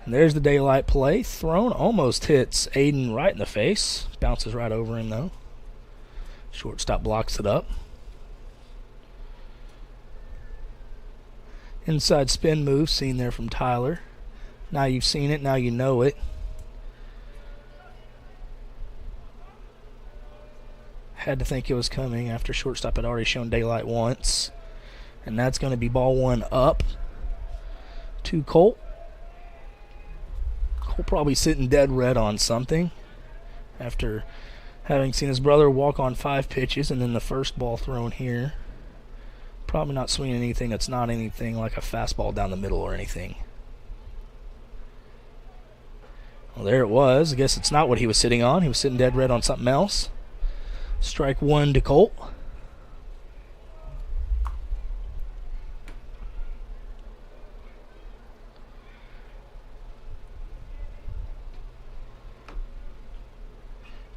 And there's the daylight play. Thrown almost hits Aiden right in the face. Bounces right over him, though. Shortstop blocks it up. Inside spin move seen there from Tyler. Now you've seen it. Now you know it. Had to think it was coming after shortstop had already shown daylight once. And that's going to be ball one up to Colt. Colt probably sitting dead red on something after having seen his brother walk on 5 pitches and then the first ball thrown here. Probably not swinging anything that's not anything like a fastball down the middle or anything. Well, there it was. I guess it's not what he was sitting on. He was sitting dead red on something else. Strike one to Colt.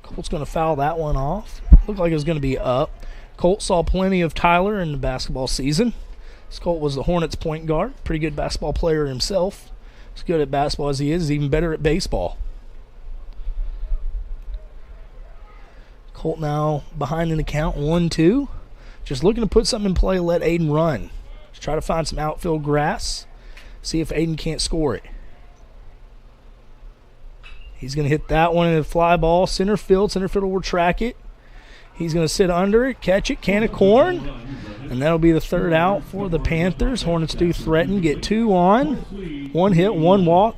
Colt's going to foul that one off. Looked like it was going to be up. Colt saw plenty of Tyler in the basketball season. This Colt was the Hornets point guard. Pretty good basketball player himself. As good at basketball as he is, he's even better at baseball. Colt now behind in the count, 1-2. Just looking to put something in play, let Aiden run. Just try to find some outfield grass. See if Aiden can't score it. He's going to hit that one in a fly ball. Center field. Center fielder will track it. He's going to sit under it, catch it, can of corn. And that'll be the third out for the Panthers. Hornets do threaten, get 2 on. 1 hit, 1 walk,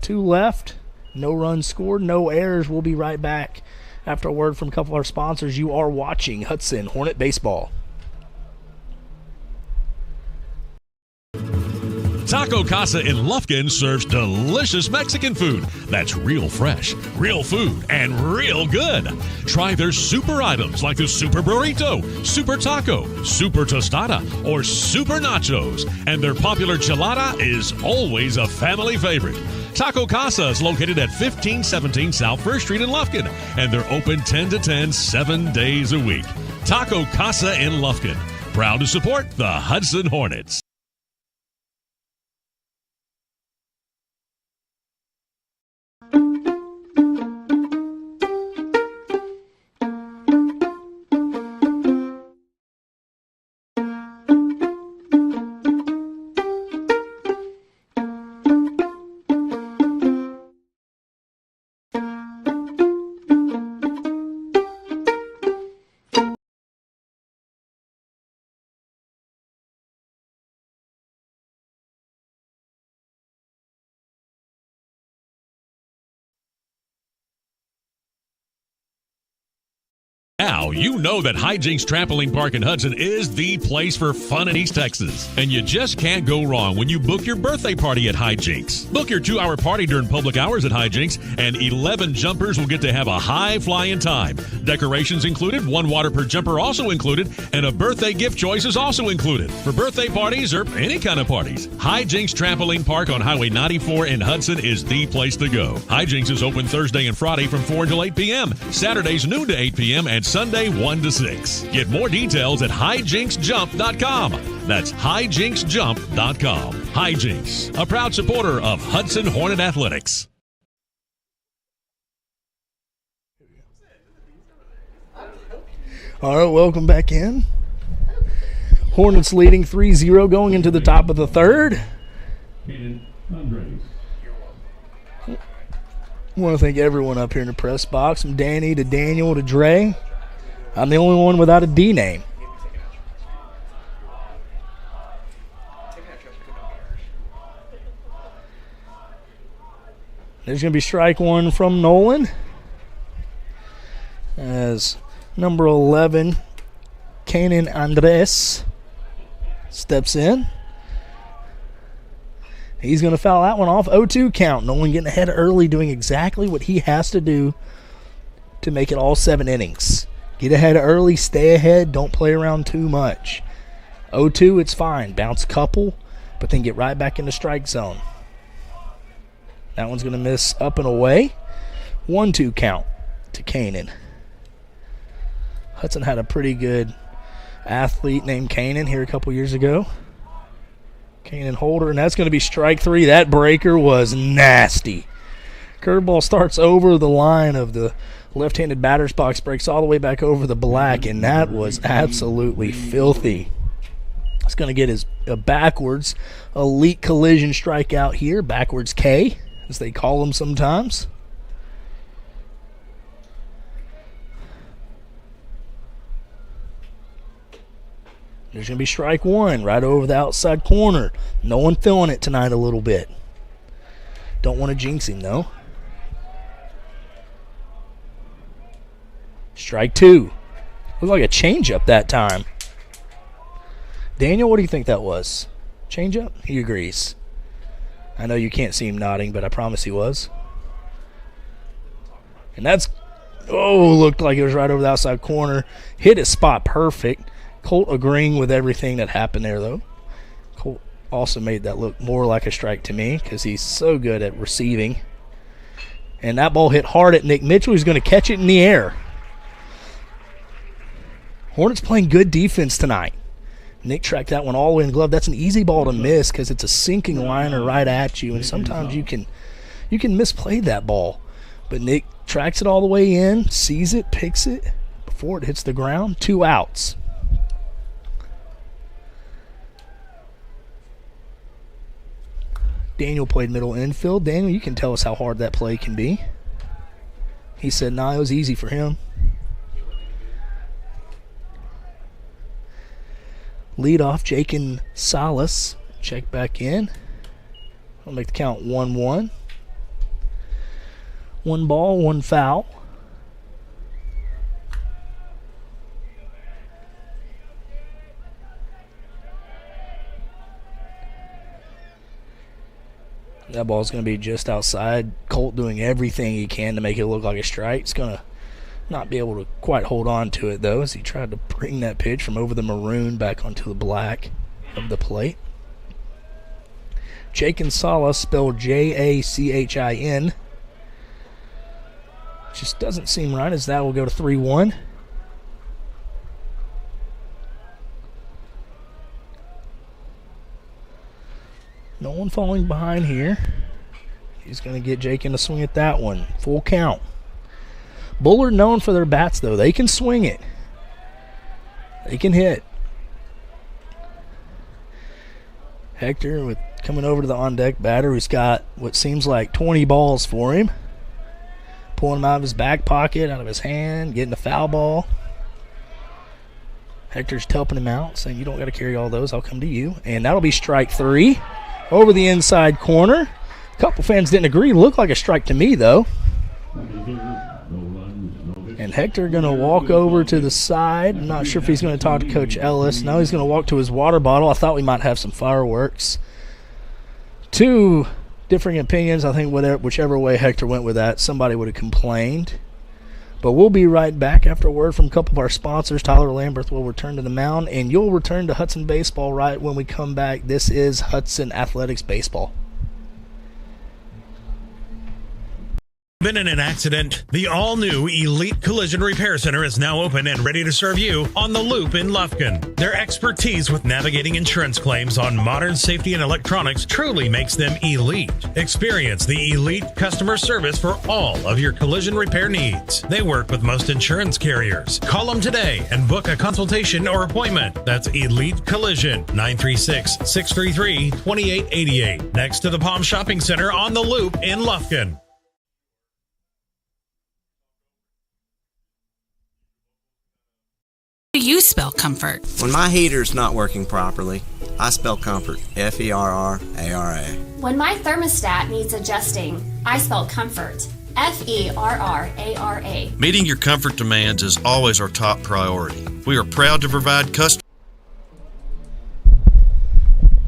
2 left. No runs scored, no errors. We'll be right back after a word from a couple of our sponsors. You are watching Hudson Hornet Baseball. Taco Casa in Lufkin serves delicious Mexican food that's real fresh, real food, and real good. Try their super items like the Super Burrito, Super Taco, Super Tostada, or Super Nachos. And their popular Chelada is always a family favorite. Taco Casa is located at 1517 South 1st Street in Lufkin, and they're open 10 to 10, 7 days a week. Taco Casa in Lufkin, proud to support the Hudson Hornets. Now you know that Hijinks Trampoline Park in Hudson is the place for fun in East Texas. And you just can't go wrong when you book your birthday party at Hijinks. Book your 2-hour party during public hours at Hijinks, and 11 jumpers will get to have a high-flying time. Decorations included, 1 water per jumper also included, and a birthday gift choice is also included. For birthday parties or any kind of parties, Hijinks Trampoline Park on Highway 94 in Hudson is the place to go. Hijinks is open Thursday and Friday from 4 until 8 p.m., Saturdays noon to 8 p.m., and Sunday 1 to 6. Get more details at hijinksjump.com. That's hijinksjump.com. Hijinks, a proud supporter of Hudson Hornet Athletics. All right, welcome back in. Hornets leading 3-0 going into the top of the third. I want to thank everyone up here in the press box, from Danny to Daniel to Dre. I'm the only one without a D name. There's going to be strike one from Nolan, as number 11, Kanan Andres, steps in. He's going to foul that one off. 0-2 count. Nolan getting ahead early, doing exactly what he has to do to make it all 7 innings. Get ahead early, stay ahead, don't play around too much. 0-2, it's fine. Bounce a couple, but then get right back in the strike zone. That one's going to miss up and away. 1-2 count to Kanan. Hudson had a pretty good athlete named Kanan here a couple years ago. Kanan Holder, and that's going to be strike 3. That breaker was nasty. Curveball starts over the line of the left-handed batter's box, breaks all the way back over the black, and that was absolutely filthy. It's going to get his backwards elite collision strikeout here, backwards K, as they call him sometimes. There's going to be strike 1 right over the outside corner. No one feeling it tonight a little bit. Don't want to jinx him, though. Strike 2. Looked like a changeup that time. Daniel, what do you think that was? Changeup? He agrees. I know you can't see him nodding, but I promise he was. And that's, looked like it was right over the outside corner. Hit his spot perfect. Colt agreeing with everything that happened there, though. Colt also made that look more like a strike to me because he's so good at receiving. And that ball hit hard at Nick Mitchell. He's going to catch it in the air. Hornets playing good defense tonight. Nick tracked that one all the way in the glove. That's an easy ball to miss because it's a sinking liner right at you, and sometimes you can misplay that ball. But Nick tracks it all the way in, sees it, picks it before it hits the ground. 2 outs. Daniel played middle infield. Daniel, you can tell us how hard that play can be. He said, nah, it was easy for him. Lead off, Jakin Salas. Check back in. I'll make the count 1-1. 1 ball, 1 foul. That ball's going to be just outside. Colt doing everything he can to make it look like a strike. He's going to not be able to quite hold on to it, though, as he tried to bring that pitch from over the maroon back onto the black of the plate. Jakin Salas, spelled Jachin. Just doesn't seem right, as that will go to 3-1. No one falling behind here. He's going to get Jakin to swing at that one. Full count. Bullard known for their bats, though. They can swing it. They can hit. Hector coming over to the on-deck batter who's got what seems like 20 balls for him. Pulling them out of his back pocket, out of his hand, getting the foul ball. Hector's helping him out, saying, you don't got to carry all those. I'll come to you. And that'll be strike 3. Over the inside corner. A couple fans didn't agree. Looked like a strike to me, though. And Hector going to walk over to the side. I'm not sure if he's going to talk to Coach Ellis. Now he's going to walk to his water bottle. I thought we might have some fireworks. 2 differing opinions. I think whichever way Hector went with that, somebody would have complained. But we'll be right back after a word from a couple of our sponsors. Tyler Lamberth will return to the mound, and you'll return to Hudson Baseball right when we come back. This is Hudson Athletics Baseball. Been in an accident? The all-new Elite Collision Repair Center is now open and ready to serve you on the Loop in Lufkin. Their expertise with navigating insurance claims on modern safety and electronics truly makes them elite. Experience the elite customer service for all of your collision repair needs. They work with most insurance carriers. Call them today and book a consultation or appointment. That's Elite Collision, 936-633-2888. Next to the Palm Shopping Center on the Loop in Lufkin. Do you spell comfort? When my heater's not working properly, I spell comfort. Ferrara. When my thermostat needs adjusting, I spell comfort. Ferrara. Meeting your comfort demands is always our top priority. We are proud to provide custom.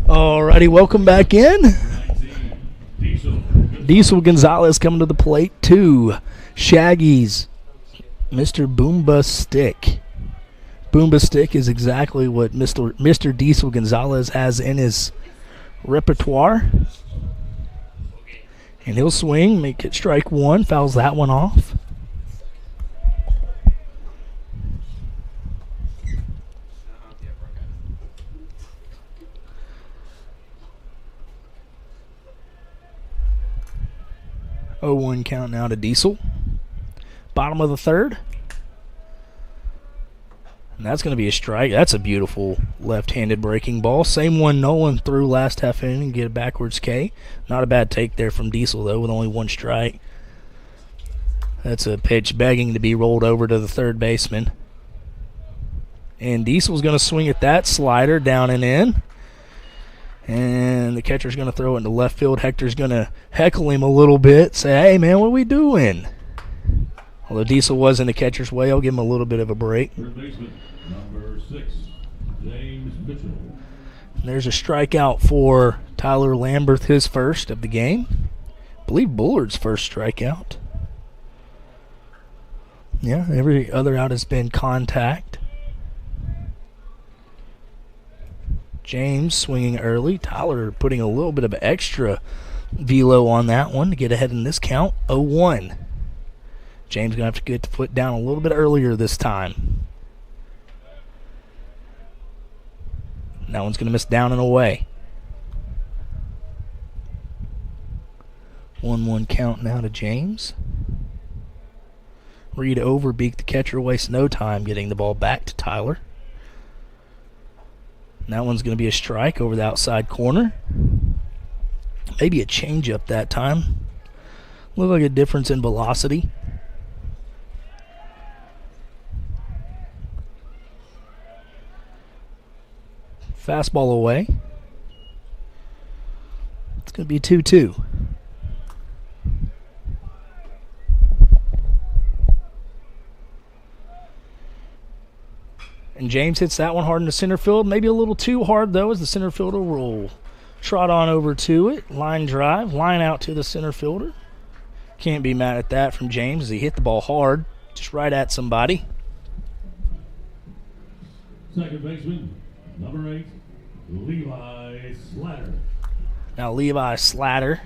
Alrighty, welcome back in. Diesel Gonzalez coming to the plate. 2 Shaggies. Mr. Boomba Stick. Boomba Stick is exactly what Mr. Diesel Gonzalez has in his repertoire. And he'll swing, make it strike one, fouls that one off. Oh, 1 count now to Diesel. Bottom of the third. And that's going to be a strike. That's a beautiful left-handed breaking ball. Same one Nolan threw last half inning and get a backwards K. Not a bad take there from Diesel, though, with only 1 strike. That's a pitch begging to be rolled over to the third baseman. And Diesel's going to swing at that slider down and in. And the catcher's going to throw it into left field. Hector's going to heckle him a little bit, say, hey, man, what are we doing? Although Diesel was in the catcher's way, I'll give him a little bit of a break. Third baseman, number 6, James Mitchell. And there's a strikeout for Tyler Lamberth, his first of the game. I believe Bullard's first strikeout. Yeah, every other out has been contact. James swinging early. Tyler putting a little bit of extra velo on that one to get ahead in this count. 0-1. James going to have to get the foot down a little bit earlier this time. That one's going to miss down and away. 1-1 count now to James. Reed Overbeek, the catcher, wastes no time getting the ball back to Tyler. And that one's going to be a strike over the outside corner. Maybe a changeup that time. Looked like a difference in velocity. Fastball away. It's going to be 2-2. And James hits that one hard in the center field. Maybe a little too hard, though, as the center fielder will trot on over to it. Line drive, line out to the center fielder. Can't be mad at that from James as he hit the ball hard, just right at somebody. Second baseman, number 8, Levi Slatter. Now Levi Slatter,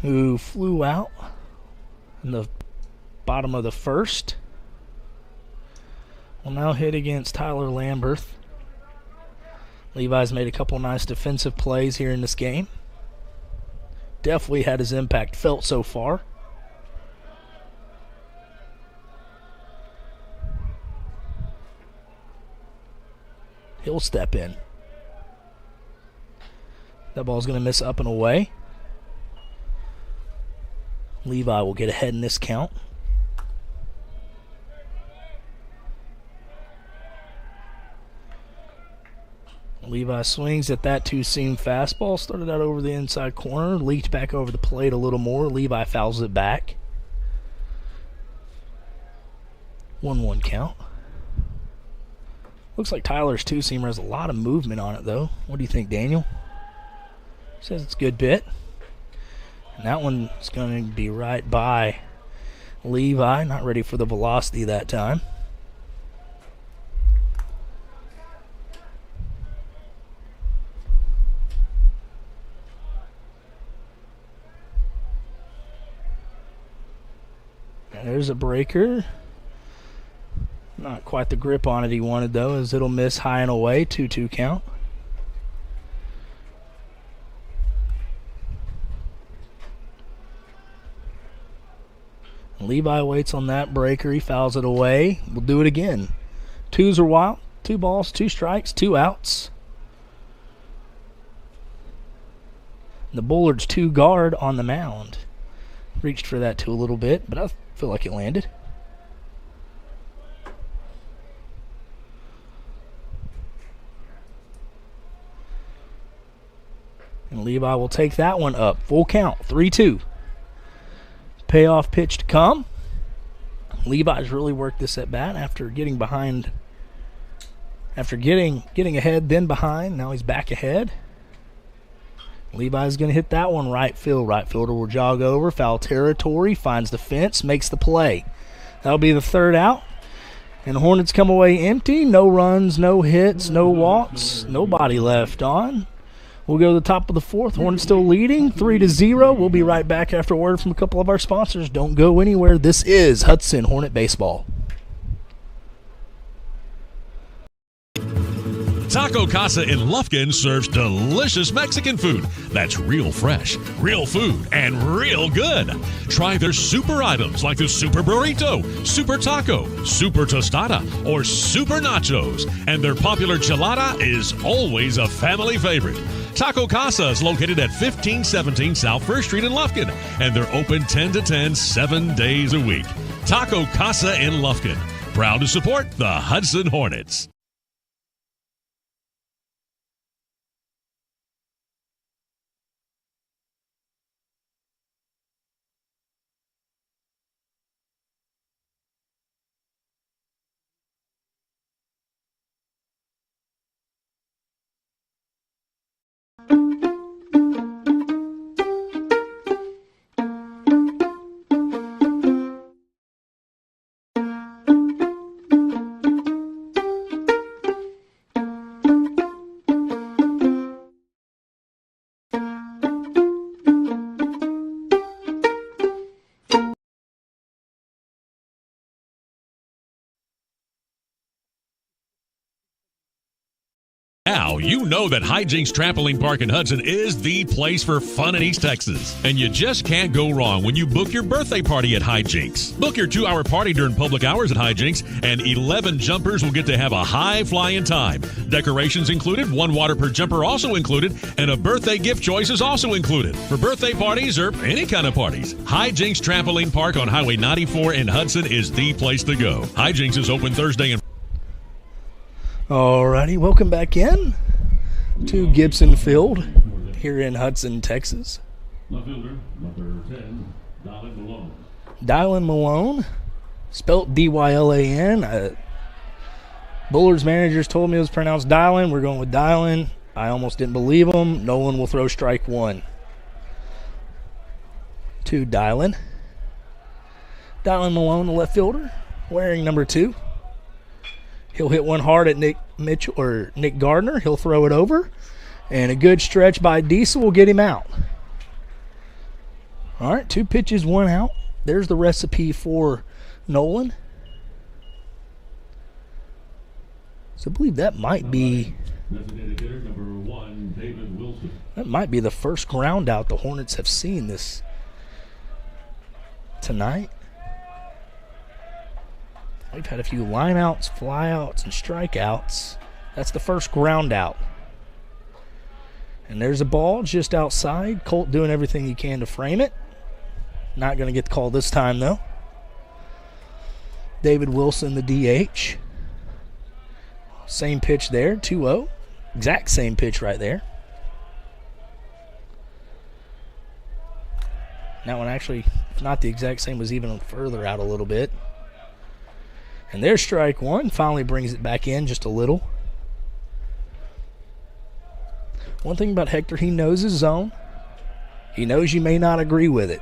who flew out in the bottom of the first, will now hit against Tyler Lamberth. Levi's made a couple nice defensive plays here in this game. Definitely had his impact felt so far. He'll step in. That ball's going to miss up and away. Levi will get ahead in this count. Levi swings at that two-seam fastball. Started out over the inside corner. Leaked back over the plate a little more. Levi fouls it back. 1-1 count. Looks like Tyler's two-seamer has a lot of movement on it, though. What do you think, Daniel? Says it's a good bit. And that one's going to be right by Levi. Not ready for the velocity that time. And there's a breaker. Not quite the grip on it he wanted, though, as it'll miss high and away. 2-2 count. Levi waits on that breaker. He fouls it away. We'll do it again. Twos are wild. 2 balls, 2 strikes, 2 outs. The Bullard's 2 guard on the mound. Reached for that too a little bit, but I feel like it landed. And Levi will take that one up. Full count, 3-2. Payoff pitch to come. Levi's really worked this at bat after getting behind. After getting ahead, then behind. Now he's back ahead. Levi's going to hit that one right field. Right fielder will jog over. Foul territory. Finds the fence. Makes the play. That'll be the third out. And the Hornets come away empty. No runs, no hits, no walks. Nobody left on. We'll go to the top of the fourth. Hornets still leading 3-0. We'll be right back after a word from a couple of our sponsors. Don't go anywhere. This is Hudson Hornet Baseball. Taco Casa in Lufkin serves delicious Mexican food that's real fresh, real food, and real good. Try their super items like the Super Burrito, Super Taco, Super Tostada, or Super Nachos. And their popular gelada is always a family favorite. Taco Casa is located at 1517 South First Street in Lufkin, and they're open 10 to 10, 7 days a week. Taco Casa in Lufkin, proud to support the Hudson Hornets. Now, you know that Hijinks Trampoline Park in Hudson is the place for fun in East Texas. And you just can't go wrong when you book your birthday party at Hijinks. Book your 2-hour party during public hours at Hijinks, and 11 jumpers will get to have a high-flying time. Decorations included, 1 water per jumper also included, and a birthday gift choice is also included. For birthday parties or any kind of parties, Hijinks Trampoline Park on Highway 94 in Hudson is the place to go. Hijinks is open Thursday and Alrighty, welcome back in to Gibson Field here in Hudson, Texas. Left fielder, number 10, Dylan Malone. Dylan Malone, spelt D-Y-L-A-N. Bullard's managers told me it was pronounced Dylan. We're going with Dylan. I almost didn't believe him. Nolan will throw strike 1 to Dylan. Dylan Malone, the left fielder, wearing number 2. He'll hit one hard at Nick Mitchell or Nick Gardner. He'll throw it over. And a good stretch by Diesel will get him out. All right, 2 pitches, 1 out. There's the recipe for Nolan. So I believe that might be the first ground out the Hornets have seen this tonight. We've had a few lineouts, flyouts, and strikeouts. That's the first ground out. And there's a ball just outside. Colt doing everything he can to frame it. Not going to get the call this time, though. David Wilson, the DH. Same pitch there, 2-0. Exact same pitch right there. That one actually, if not the exact same, was even further out a little bit. And there's strike 1. Finally brings it back in just a little. One thing about Hector, he knows his zone. He knows you may not agree with it.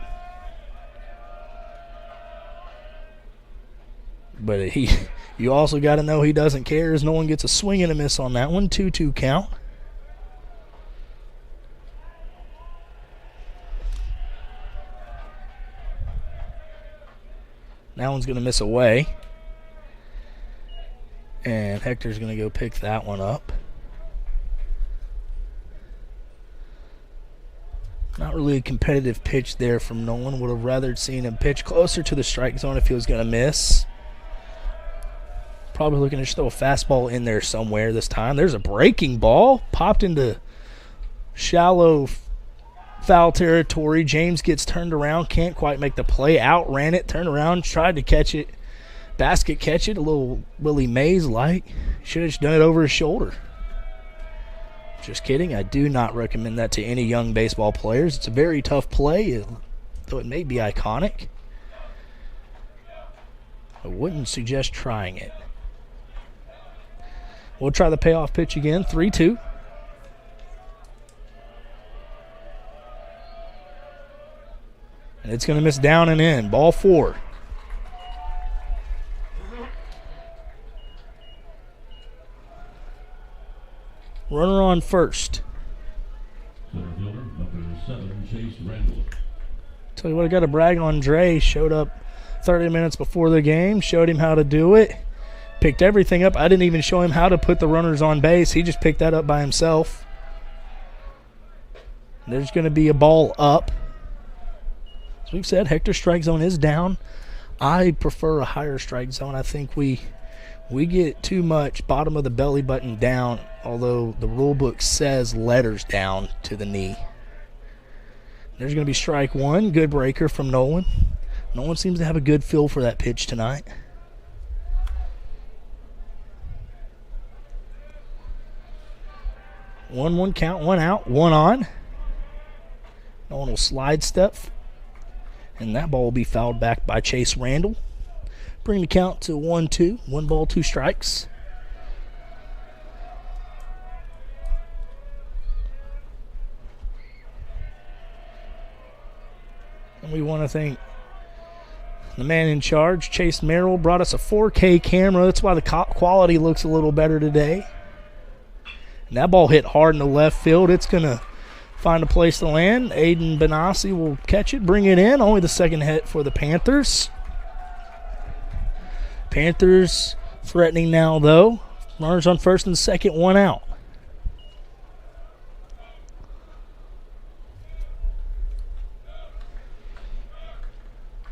But you also got to know he doesn't care as no one gets a swing and a miss on that one. 2-2 count. That one's going to miss away. And Hector's going to go pick that one up. Not really a competitive pitch there from Nolan. Would have rather seen him pitch closer to the strike zone if he was going to miss. Probably looking to just throw a fastball in there somewhere this time. There's a breaking ball. Popped into shallow foul territory. James gets turned around. Can't quite make the play. Outran it. Turned around. Tried to catch it. Basket catch it, a little Willie Mays-like. Should have just done it over his shoulder. Just kidding. I do not recommend that to any young baseball players. It's a very tough play, though it may be iconic. I wouldn't suggest trying it. We'll try the payoff pitch again, 3-2. And it's going to miss down and in. Ball 4. Runner on first. Randall. Tell you what, I got to brag on Dre. Showed up 30 minutes before the game, showed him how to do it, picked everything up. I didn't even show him how to put the runners on base. He just picked that up by himself. There's going to be a ball up. As we've said, Hector's strike zone is down. I prefer a higher strike zone. I think we get too much bottom of the belly button down, although the rule book says letters down to the knee. There's going to be strike one. Good breaker from Nolan. Nolan seems to have a good feel for that pitch tonight. One count, one out, one on. Nolan will slide step, and that ball will be fouled back by Chase Randall. Bring the count to 1-2. 1 ball, 2 strikes. And we want to thank the man in charge, Chase Merrill, brought us a 4K camera. That's why the quality looks a little better today. And that ball hit hard in the left field. It's going to find a place to land. Aiden Benassi will catch it, bring it in. Only the second hit for the Panthers. Panthers threatening now, though. Runners on first and second, 1 out.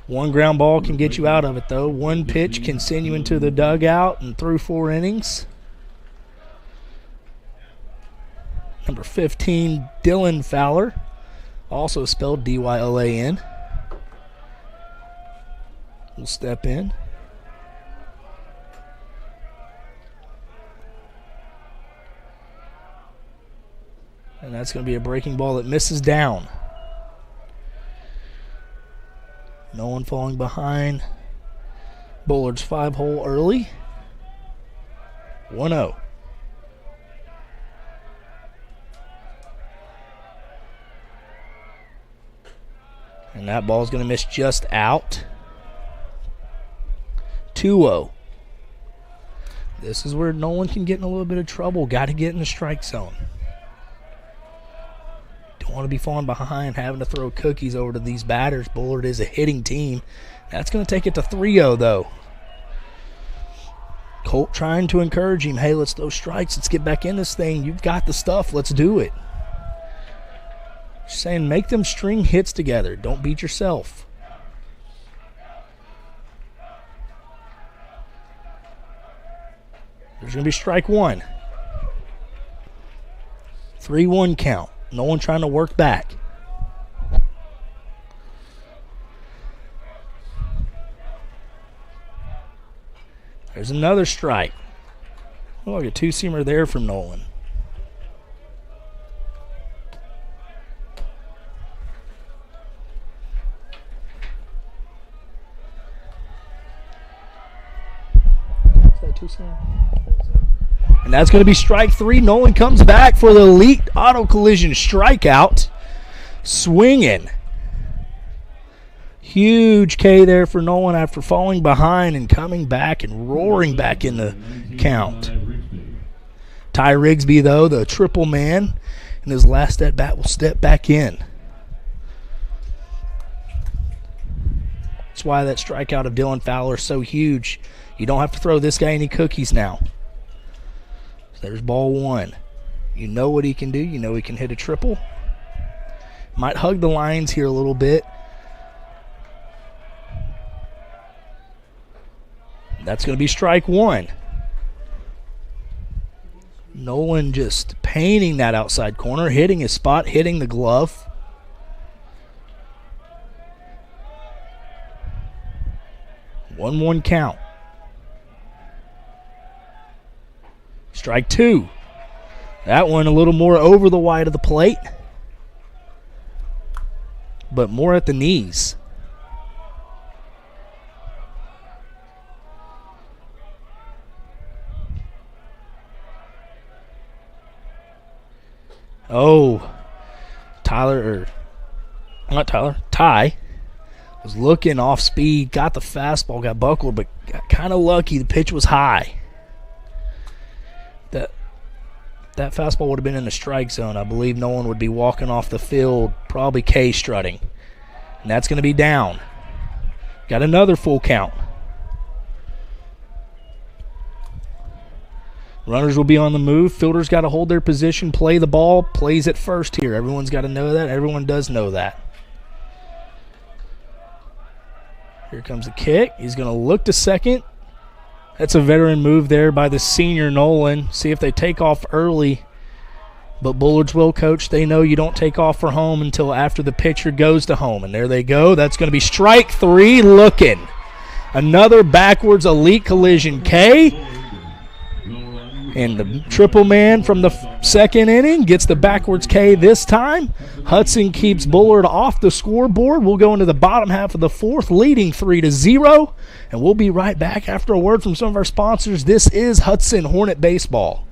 One ground ball can get you out of it, though. One pitch can send you into the dugout and through 4 innings. Number 15, Dylan Fowler, also spelled D-Y-L-A-N. Will step in. And that's going to be a breaking ball that misses down. No one falling behind. Bullard's 5-hole early. 1-0. And that ball's going to miss just out. 2-0. This is where no one can get in a little bit of trouble. Got to get in the strike zone. Don't want to be falling behind, having to throw cookies over to these batters. Bullard is a hitting team. That's going to take it to 3-0, though. Colt trying to encourage him. Hey, let's throw strikes. Let's get back in this thing. You've got the stuff. Let's do it. Just saying, make them string hits together. Don't beat yourself. There's going to be strike one. 3-1 count. No one trying to work back. There's another strike. Oh, like a two-seamer there from Nolan. Is that a two-seamer? And that's going to be strike 3. Nolan comes back for the Elite Auto Collision strikeout. Swinging. Huge K there for Nolan after falling behind and coming back and roaring back in the count. Ty Rigsby, though, the triple man, in his last at-bat will step back in. That's why that strikeout of Dylan Fowler is so huge. You don't have to throw this guy any cookies now. There's ball 1. You know what he can do. You know he can hit a triple. Might hug the lines here a little bit. That's going to be strike 1. Nolan just painting that outside corner, hitting his spot, hitting the glove. One count. Strike 2. That one a little more over the wide of the plate, but more at the knees. Oh, Ty was looking off speed, got the fastball, got buckled, but got kind of lucky. The pitch was high. that fastball would have been in the strike zone, I believe no one would be walking off the field, probably K strutting. And that's going to be down. Got another full count. Runners will be on the move. Fielders got to hold their position, play the ball, plays at first here. Everyone's got to know that. Everyone does know that. Here comes the kick. He's going to look to second. That's a veteran move there by the senior Nolan. See if they take off early. But Bullard's well coached. They know you don't take off for home until after the pitcher goes to home. And there they go. That's going to be strike 3 looking. Another backwards elite collision K. And the triple man from the second inning gets the backwards K this time. Hudson keeps Bullard off the scoreboard. We'll go into the bottom half of the fourth, leading 3-0. And we'll be right back after a word from some of our sponsors. This is Hudson Hornet Baseball.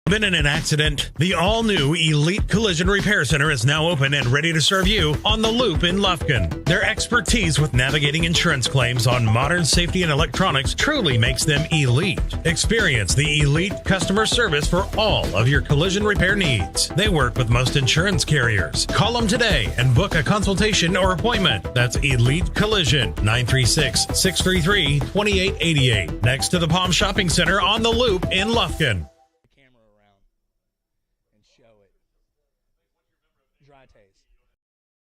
Been in an accident? The all-new Elite Collision Repair Center is now open and ready to serve you on the Loop in Lufkin. Their expertise with navigating insurance claims on modern safety and electronics truly makes them elite. Experience the elite customer service for all of your collision repair needs. They work with most insurance carriers. Call them today and book a consultation or appointment. That's Elite Collision, 936-633-2888. Next to the Palm Shopping Center on the Loop in Lufkin.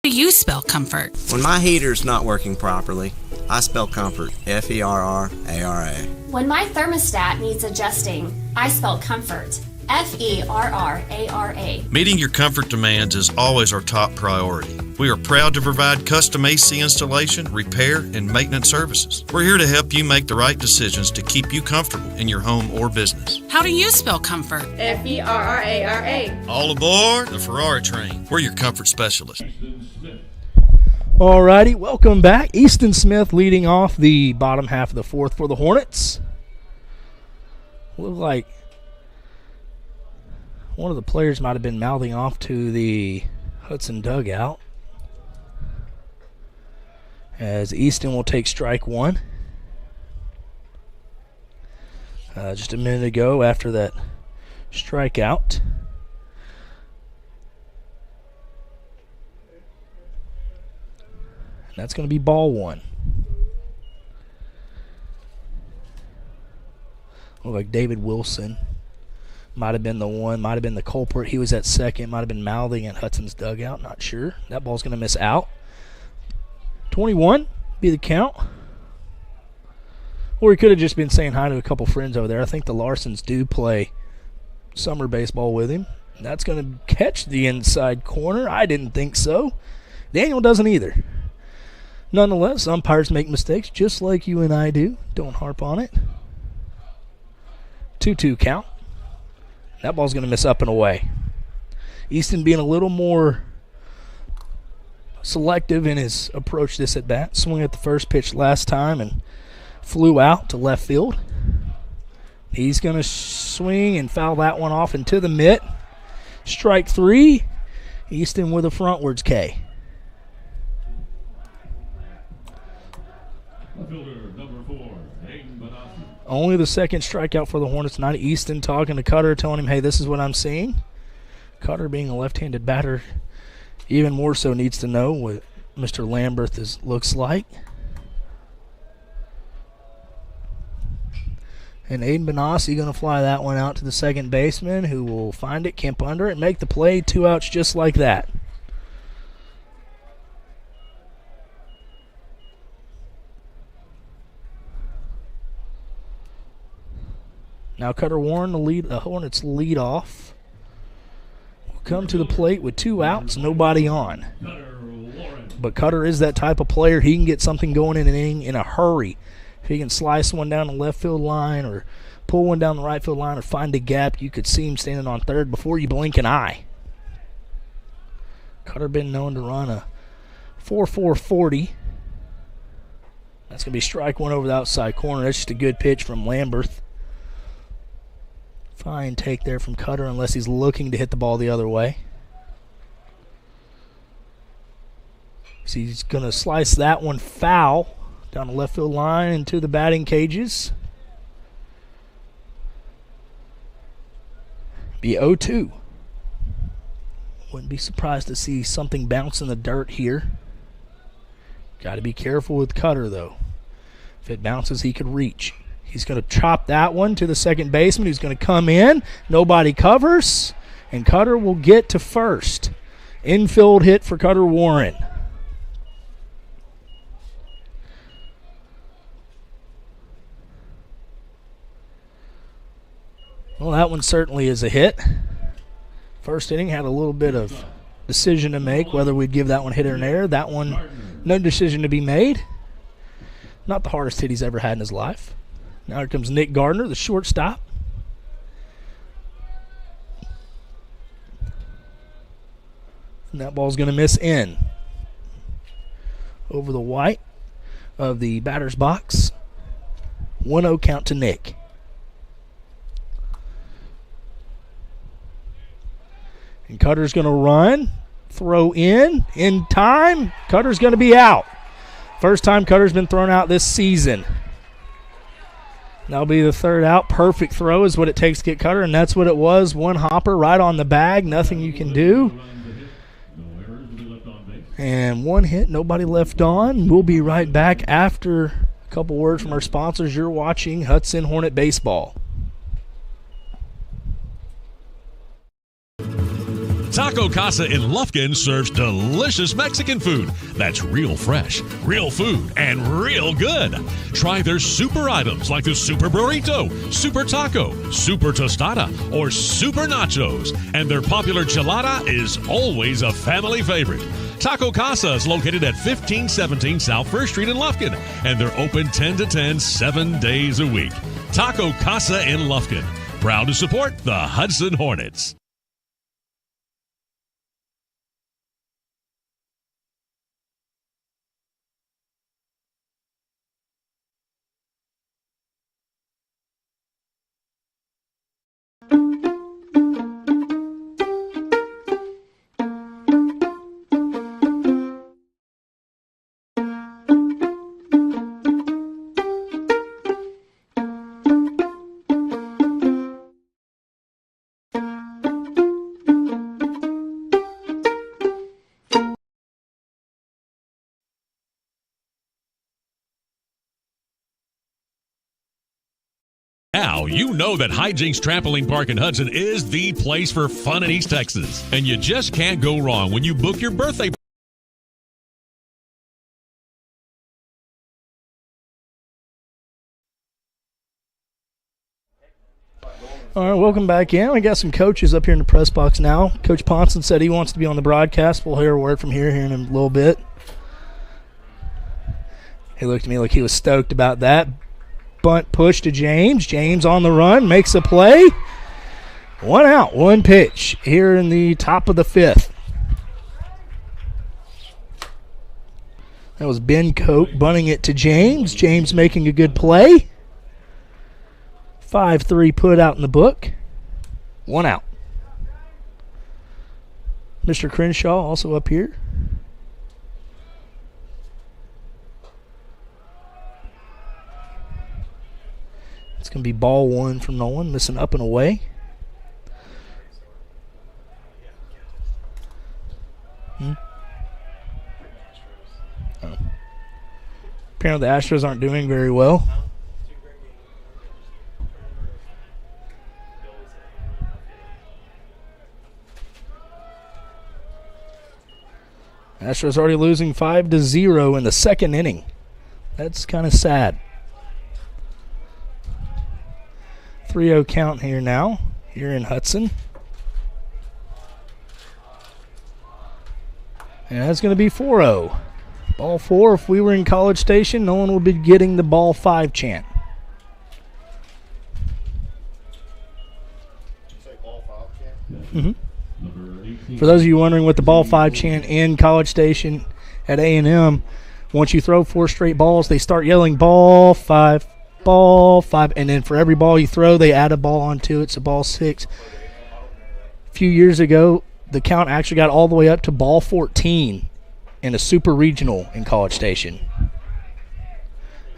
Do you spell comfort? When my heater's not working properly, I spell comfort. Ferrara. When my thermostat needs adjusting, I spell comfort. Ferrara. Meeting your comfort demands is always our top priority. We are proud to provide custom AC installation, repair, and maintenance services. We're here to help you make the right decisions to keep you comfortable in your home or business. How do you spell comfort? Ferrara. All aboard the Ferrari train. We're your comfort specialist. All righty, welcome back. Easton Smith leading off the bottom half of the fourth for the Hornets. Looked like one of the players might have been mouthing off to the Hudson dugout, as Easton will take strike 1. Just a minute ago after that strikeout. And that's going to be ball 1. Look like David Wilson might have been the one, might have been the culprit. He was at second, might have been mouthing at Hudson's dugout, not sure. That ball's going to miss out. 21 be the count. Or he could have just been saying hi to a couple friends over there. I think the Larsons do play summer baseball with him. That's going to catch the inside corner. I didn't think so. Daniel doesn't either. Nonetheless, umpires make mistakes just like you and I do. Don't harp on it. 2-2 count. That ball's going to miss up and away. Easton being a little more selective in his approach this at bat. Swung at the first pitch last time and flew out to left field. He's going to swing and foul that one off into the mitt. Strike 3. Easton with a frontwards K. Only the second strikeout for the Hornets tonight. Easton talking to Cutter, telling him, hey, this is what I'm seeing. Cutter, being a left-handed batter, even more so needs to know what Mr. Lamberth looks like. And Aiden Benassi going to fly that one out to the second baseman, who will find it, camp under it, make the play. 2 outs just like that. Now Cutter Warren, the Hornets lead off, will come to the plate with 2 outs, nobody on. But Cutter is that type of player. He can get something going in an inning in a hurry. If he can slice one down the left field line or pull one down the right field line or find a gap, you could see him standing on third before you blink an eye. Cutter been known to run a 4.440. That's going to be strike 1 over the outside corner. That's just a good pitch from Lamberth. Fine take there from Cutter unless he's looking to hit the ball the other way. So he's going to slice that one foul down the left field line into the batting cages. Be 0-2. Wouldn't be surprised to see something bounce in the dirt here. Got to be careful with Cutter, though. If it bounces, he could reach. He's going to chop that one to the second baseman, who's going to come in. Nobody covers, and Cutter will get to first. Infield hit for Cutter Warren. Well, that one certainly is a hit. First inning had a little bit of decision to make, whether we'd give that one hit or an error. That one, no decision to be made. Not the hardest hit he's ever had in his life. Now here comes Nick Gardner, the shortstop. And that ball's going to miss in. Over the white of the batter's box. 1-0 count to Nick. And Cutter's going to run, throw in time. Cutter's going to be out. First time Cutter's been thrown out this season. That'll be the third out. Perfect throw is what it takes to get Cutter, and that's what it was. One hopper right on the bag. Nothing you can do. And one hit, nobody left on. We'll be right back after a couple words from our sponsors. You're watching Hudson Hornet Baseball. Taco Casa in Lufkin serves delicious Mexican food that's real fresh, real food, and real good. Try their super items like the Super Burrito, Super Taco, Super Tostada, or Super Nachos. And their popular Chelada is always a family favorite. Taco Casa is located at 1517 South 1st Street in Lufkin, and they're open 10 to 10, 7 days a week. Taco Casa in Lufkin, proud to support the Hudson Hornets. Now you know that Hijinks Trampoline Park in Hudson is the place for fun in East Texas. And you just can't go wrong when you book your birthday. All right, welcome back in. We got some coaches up here in the press box now. Coach Ponson said he wants to be on the broadcast. We'll hear a word from here in a little bit. He looked at me like he was stoked about that. Bunt push to James. James on the run, makes a play. One out, one pitch here in the top of the fifth. That was Ben Coke bunting it to James. James making a good play. 5-3 put out in the book. One out. Mr. Crenshaw also up here. It's going to be ball one from Nolan, missing up and away. Oh. Apparently the Astros aren't doing very well. Astros already losing 5-0 in the second inning. That's kind of sad. 3-0 count here now, here in Hudson. And that's going to be 4-0. Ball 4, if we were in College Station, no one would be getting the ball 5 chant. For those of you wondering what the ball 5 chant in College Station at A&M, once you throw 4 straight balls, they start yelling ball 5. Ball 5, and then for every ball you throw, they add a ball onto it, so ball 6. A few years ago, the count actually got all the way up to ball 14 in a super regional in College Station.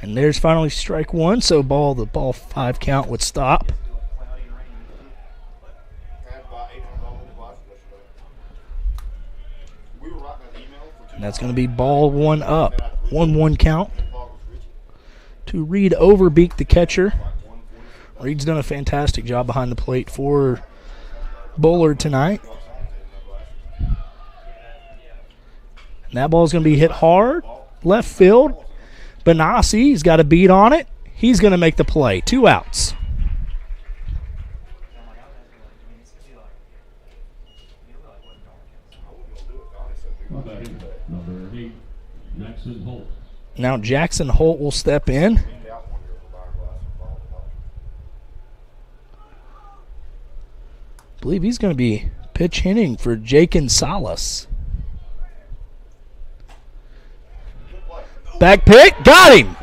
And there's finally strike one, so the ball 5 count would stop. And that's going to be ball one up. 1-1 count to Reed Overbeek, the catcher. Reed's done a fantastic job behind the plate for Bullard tonight. And that ball's going to be hit hard. Left field. Benassi, got a beat on it. He's going to make the play. 2 outs. Number 8, Jackson Holt. Now Jackson Holt will step in. I believe he's going to be pitch hitting for Jakin Salas. Back pick, got him.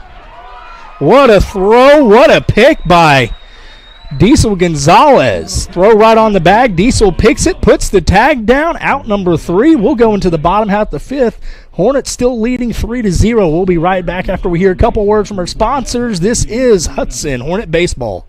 What a throw, what a pick by Diesel Gonzalez. Throw right on the bag. Diesel picks it, puts the tag down. Out number 3. We'll go into the bottom half of the 5th. Hornets still leading 3-0. We'll be right back after we hear a couple words from our sponsors. This is Hudson Hornet Baseball.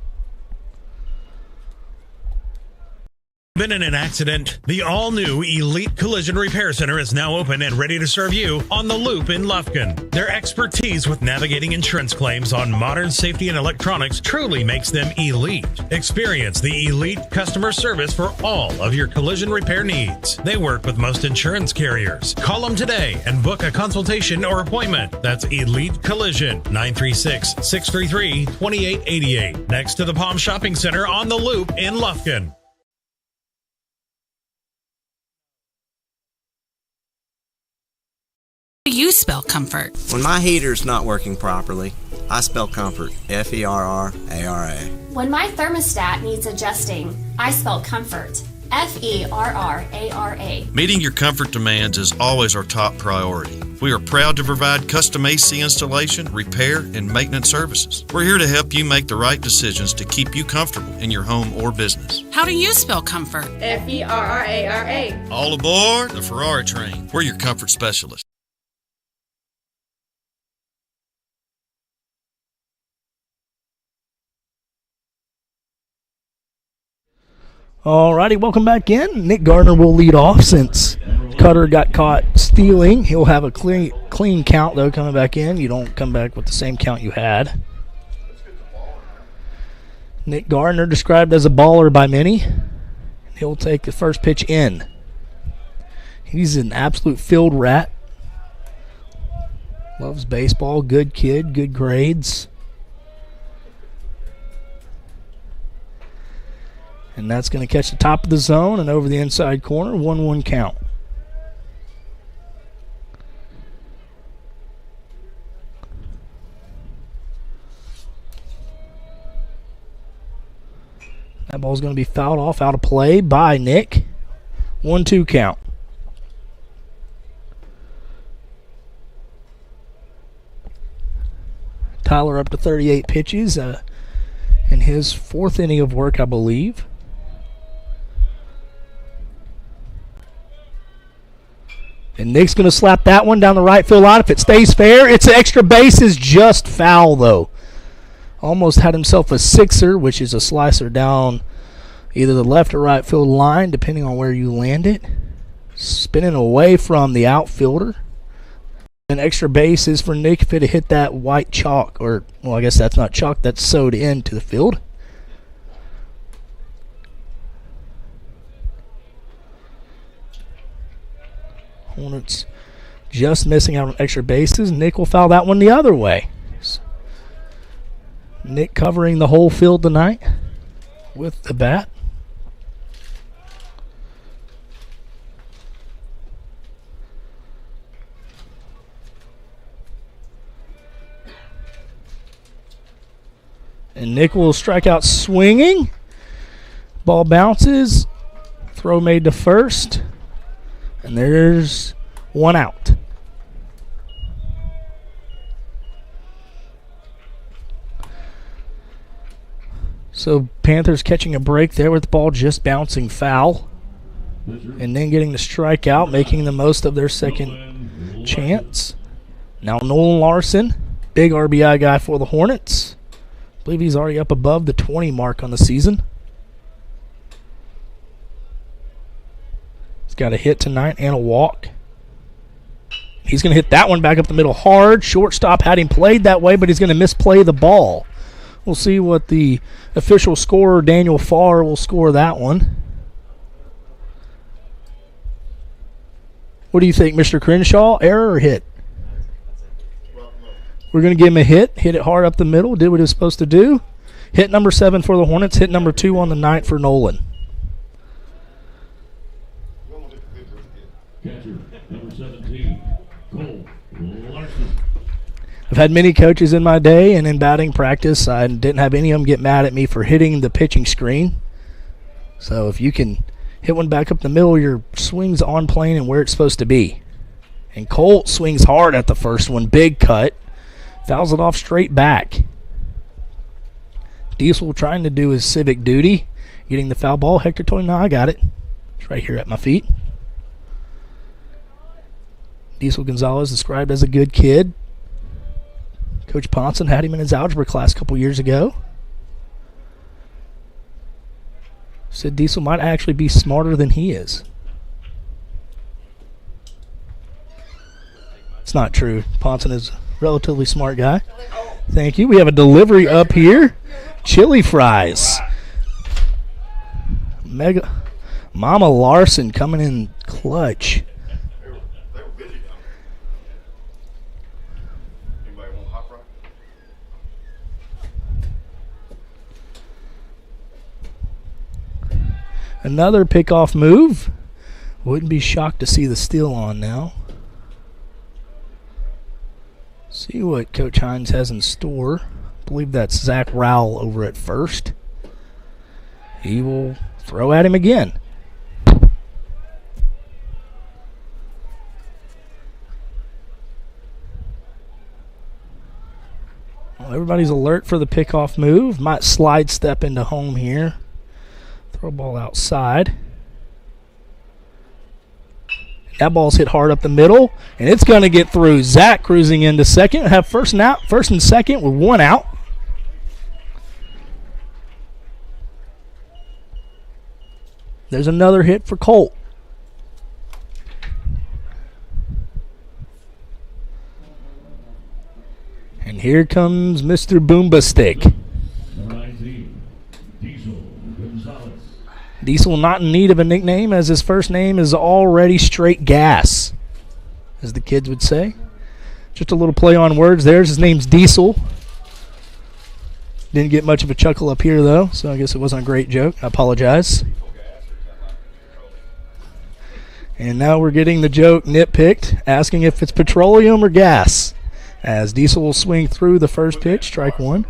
Been in an accident? The all-new Elite Collision Repair Center is now open and ready to serve you on the Loop in Lufkin. Their expertise with navigating insurance claims on modern safety and electronics truly makes them elite. Experience the elite customer service for all of your collision repair needs. They work with most insurance carriers. Call them today and book a consultation or appointment. That's Elite Collision, 936-633-2888. Next to the Palm Shopping Center on the Loop in Lufkin. You spell comfort. When my heater's not working properly, I spell comfort. Ferrara. When my thermostat needs adjusting, I spell comfort. Ferrara. Meeting your comfort demands is always our top priority. We are proud to provide custom AC installation, repair, and maintenance services. We're here to help you make the right decisions to keep you comfortable in your home or business. How do you spell comfort? Ferrara. All aboard the Ferrara train. We're your comfort specialists. Alrighty, welcome back in. Nick Gardner will lead off since Cutter got caught stealing. He'll have a clean count, though, coming back in. You don't come back with the same count you had. Nick Gardner described as a baller by many. He'll take the first pitch in. He's an absolute field rat. Loves baseball, good kid, good grades. And that's going to catch the top of the zone and over the inside corner. 1-1 count. That ball's going to be fouled off, out of play by Nick. 1-2 count. Tyler up to 38 pitches in his 4th inning of work, I believe. And Nick's going to slap that one down the right field line. If it stays fair, it's an extra base, is just foul, though. Almost had himself a sixer, which is a slicer down either the left or right field line, depending on where you land it. Spinning away from the outfielder. An extra base is for Nick if it hit that white chalk, or, well, I guess that's not chalk, that's sewed into the field. Hornets just missing out on extra bases. Nick will foul that one the other way. Nick covering the whole field tonight with the bat. And Nick will strike out swinging. Ball bounces. Throw made to first. And there's 1 out. So Panthers catching a break there with the ball just bouncing foul. And then getting the strikeout, making the most of their second chance. Now Nolan Larson, big RBI guy for the Hornets. I believe he's already up above the 20 mark on the season. He's got a hit tonight and a walk. He's going to hit that one back up the middle hard. Shortstop had him played that way, but he's going to misplay the ball. We'll see what the official scorer, Daniel Farr, will score that one. What do you think, Mr. Crenshaw? Error or hit? We're going to give him a hit. Hit it hard up the middle. Did what he was supposed to do. Hit number 7 for the Hornets. Hit number 2 on the night for Nolan. Catcher, number 17, Cole Larson. I've had many coaches in my day, and in batting practice, I didn't have any of them get mad at me for hitting the pitching screen. So if you can hit one back up the middle, your swing's on plane and where it's supposed to be. And Colt swings hard at the first one. Big cut. Fouls it off straight back. Diesel trying to do his civic duty. Getting the foul ball. Hector told him, no, I got it. It's right here at my feet. Diesel Gonzalez described as a good kid. Coach Ponson had him in his algebra class a couple years ago. Said Diesel might actually be smarter than he is. It's not true. Ponson is a relatively smart guy. Thank you. We have a delivery up here. Chili fries. Mama Larson coming in clutch. Another pickoff move. Wouldn't be shocked to see the steal on now. See what Coach Hines has in store. I believe that's Zach Rowell over at first. He will throw at him again. Well, everybody's alert for the pickoff move. Might slide step into home here. Throw ball outside. That ball's hit hard up the middle, and it's going to get through. Zach cruising into second. Have first and second with one out. There's another hit for Colt. And here comes Mr. Boomba Stick. Diesel not in need of a nickname, as his first name is already straight gas, as the kids would say. Just a little play on words there. His name's Diesel. Didn't get much of a chuckle up here, though, so I guess it wasn't a great joke. I apologize. And now we're getting the joke nitpicked, asking if it's petroleum or gas, as Diesel will swing through the first pitch, strike one.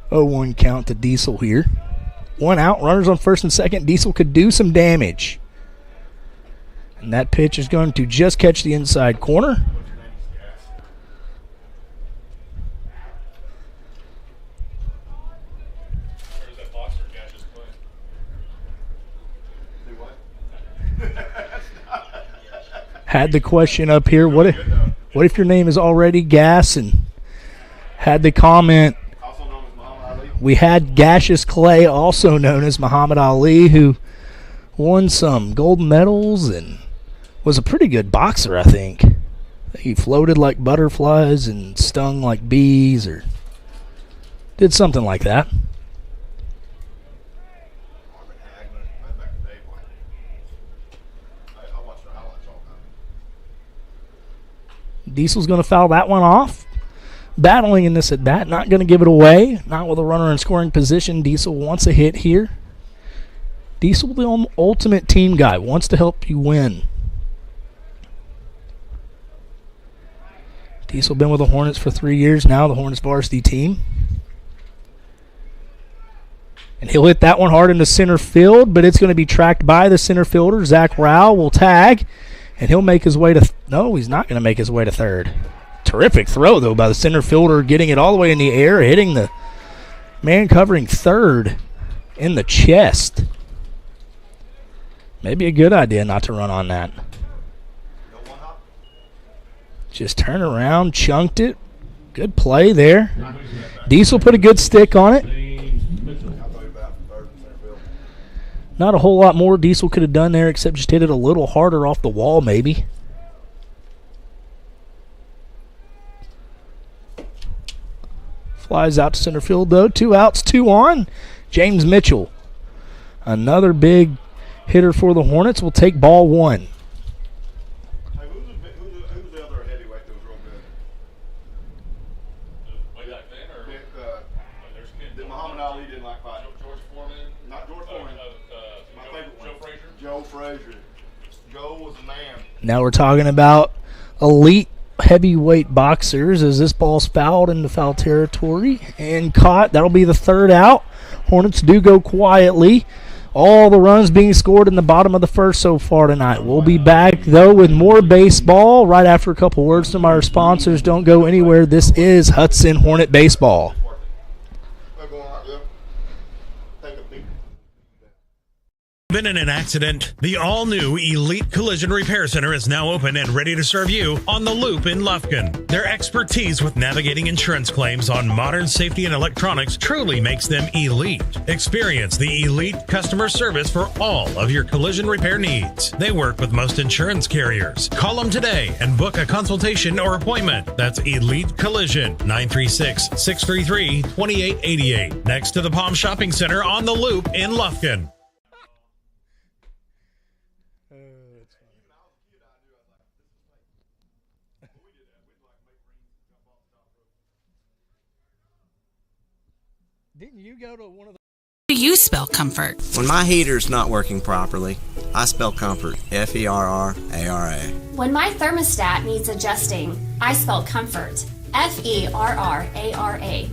0-1 count to Diesel here. One out, runners on first and second. Diesel could do some damage. And that pitch is going to just catch the inside corner. Had the question up here, what if your name is already Gas, and had the comment, we had Gaseous Clay, also known as Muhammad Ali, who won some gold medals and was a pretty good boxer, I think. He floated like butterflies and stung like bees, or did something like that. Diesel's going to foul that one off. Battling in this at bat, not going to give it away. Not with a runner in scoring position. Diesel wants a hit here. Diesel, the ultimate team guy, wants to help you win. Diesel been with the Hornets for 3 years now, the Hornets varsity team. And he'll hit that one hard into center field, but it's going to be tracked by the center fielder. Zach Rowell will tag, and he'll make his way to no, he's not going to make his way to third. Terrific throw, though, by the center fielder, getting it all the way in the air, hitting the man covering third in the chest. Maybe a good idea not to run on that. Just turn around, chunked it. Good play there. Diesel put a good stick on it. Not a whole lot more Diesel could have done there except just hit it a little harder off the wall maybe. Flies out to center field though. 2 outs, 2 on. James Mitchell, another big hitter for the Hornets, will take ball 1. Hey, who's the other heavyweight that was real good? Way back then, or that Muhammad Ali didn't like fighting? George Foreman? Not George Foreman. My favorite one. Joe Frazier? Joe Frazier. Joe was a man. Now we're talking about elite heavyweight boxers as this ball's fouled into foul territory and caught. That'll be the 3rd out. Hornets do go quietly. All the runs being scored in the bottom of the 1st so far tonight. We'll be back, though, with more baseball right after a couple words from our sponsors. Don't go anywhere. This is Hudson Hornet Baseball. Been in an accident? The all-new Elite Collision Repair Center is now open and ready to serve you on the Loop in Lufkin. Their expertise with navigating insurance claims on modern safety and electronics truly makes them elite. Experience the elite customer service for all of your collision repair needs. They work with most insurance carriers. Call them today and book a consultation or appointment. That's Elite Collision, 936-633-2888. Next to the Palm Shopping Center on the Loop in Lufkin. Didn't you go to one of the... Do you spell comfort? When my heater's not working properly, I spell comfort. Ferrara. When my thermostat needs adjusting, I spell comfort. Ferrara.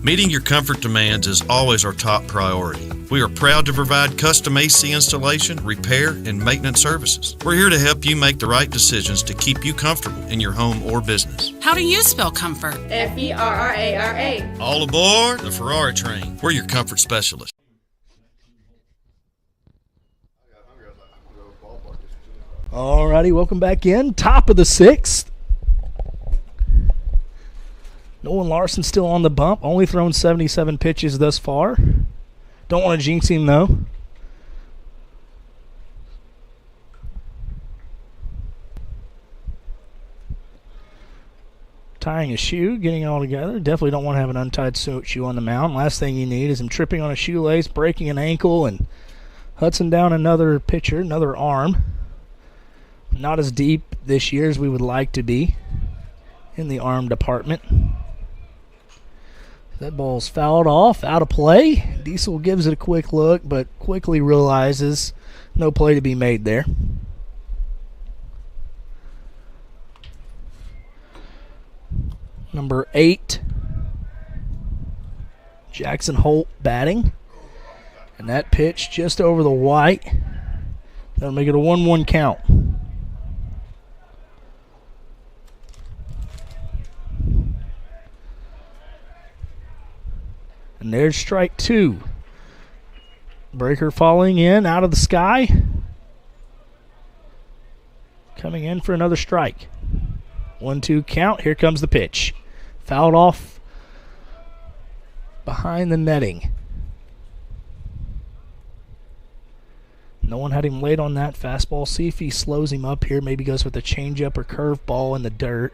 Meeting your comfort demands is always our top priority. We are proud to provide custom AC installation, repair, and maintenance services. We're here to help you make the right decisions to keep you comfortable in your home or business. How do you spell comfort? Ferrara. All aboard the Ferrari train. We're your comfort specialists. Alrighty, welcome back in. Top of the 6th. Nolan Larson still on the bump. Only thrown 77 pitches thus far. Don't want to jinx him, though. Tying a shoe, getting it all together. Definitely don't want to have an untied shoe on the mound. Last thing you need is him tripping on a shoelace, breaking an ankle, and Hudson down another pitcher, another arm. Not as deep this year as we would like to be in the arm department. That ball's fouled off, out of play. Diesel gives it a quick look, but quickly realizes no play to be made there. Number 8, Jackson Holt batting. And that pitch just over the white. That'll make it a 1-1 count. And there's strike 2. Breaker falling in out of the sky. Coming in for another strike. 1-2 count. Here comes the pitch. Fouled off behind the netting. No one had him laid on that fastball. See if he slows him up here. Maybe goes with a changeup or curveball in the dirt.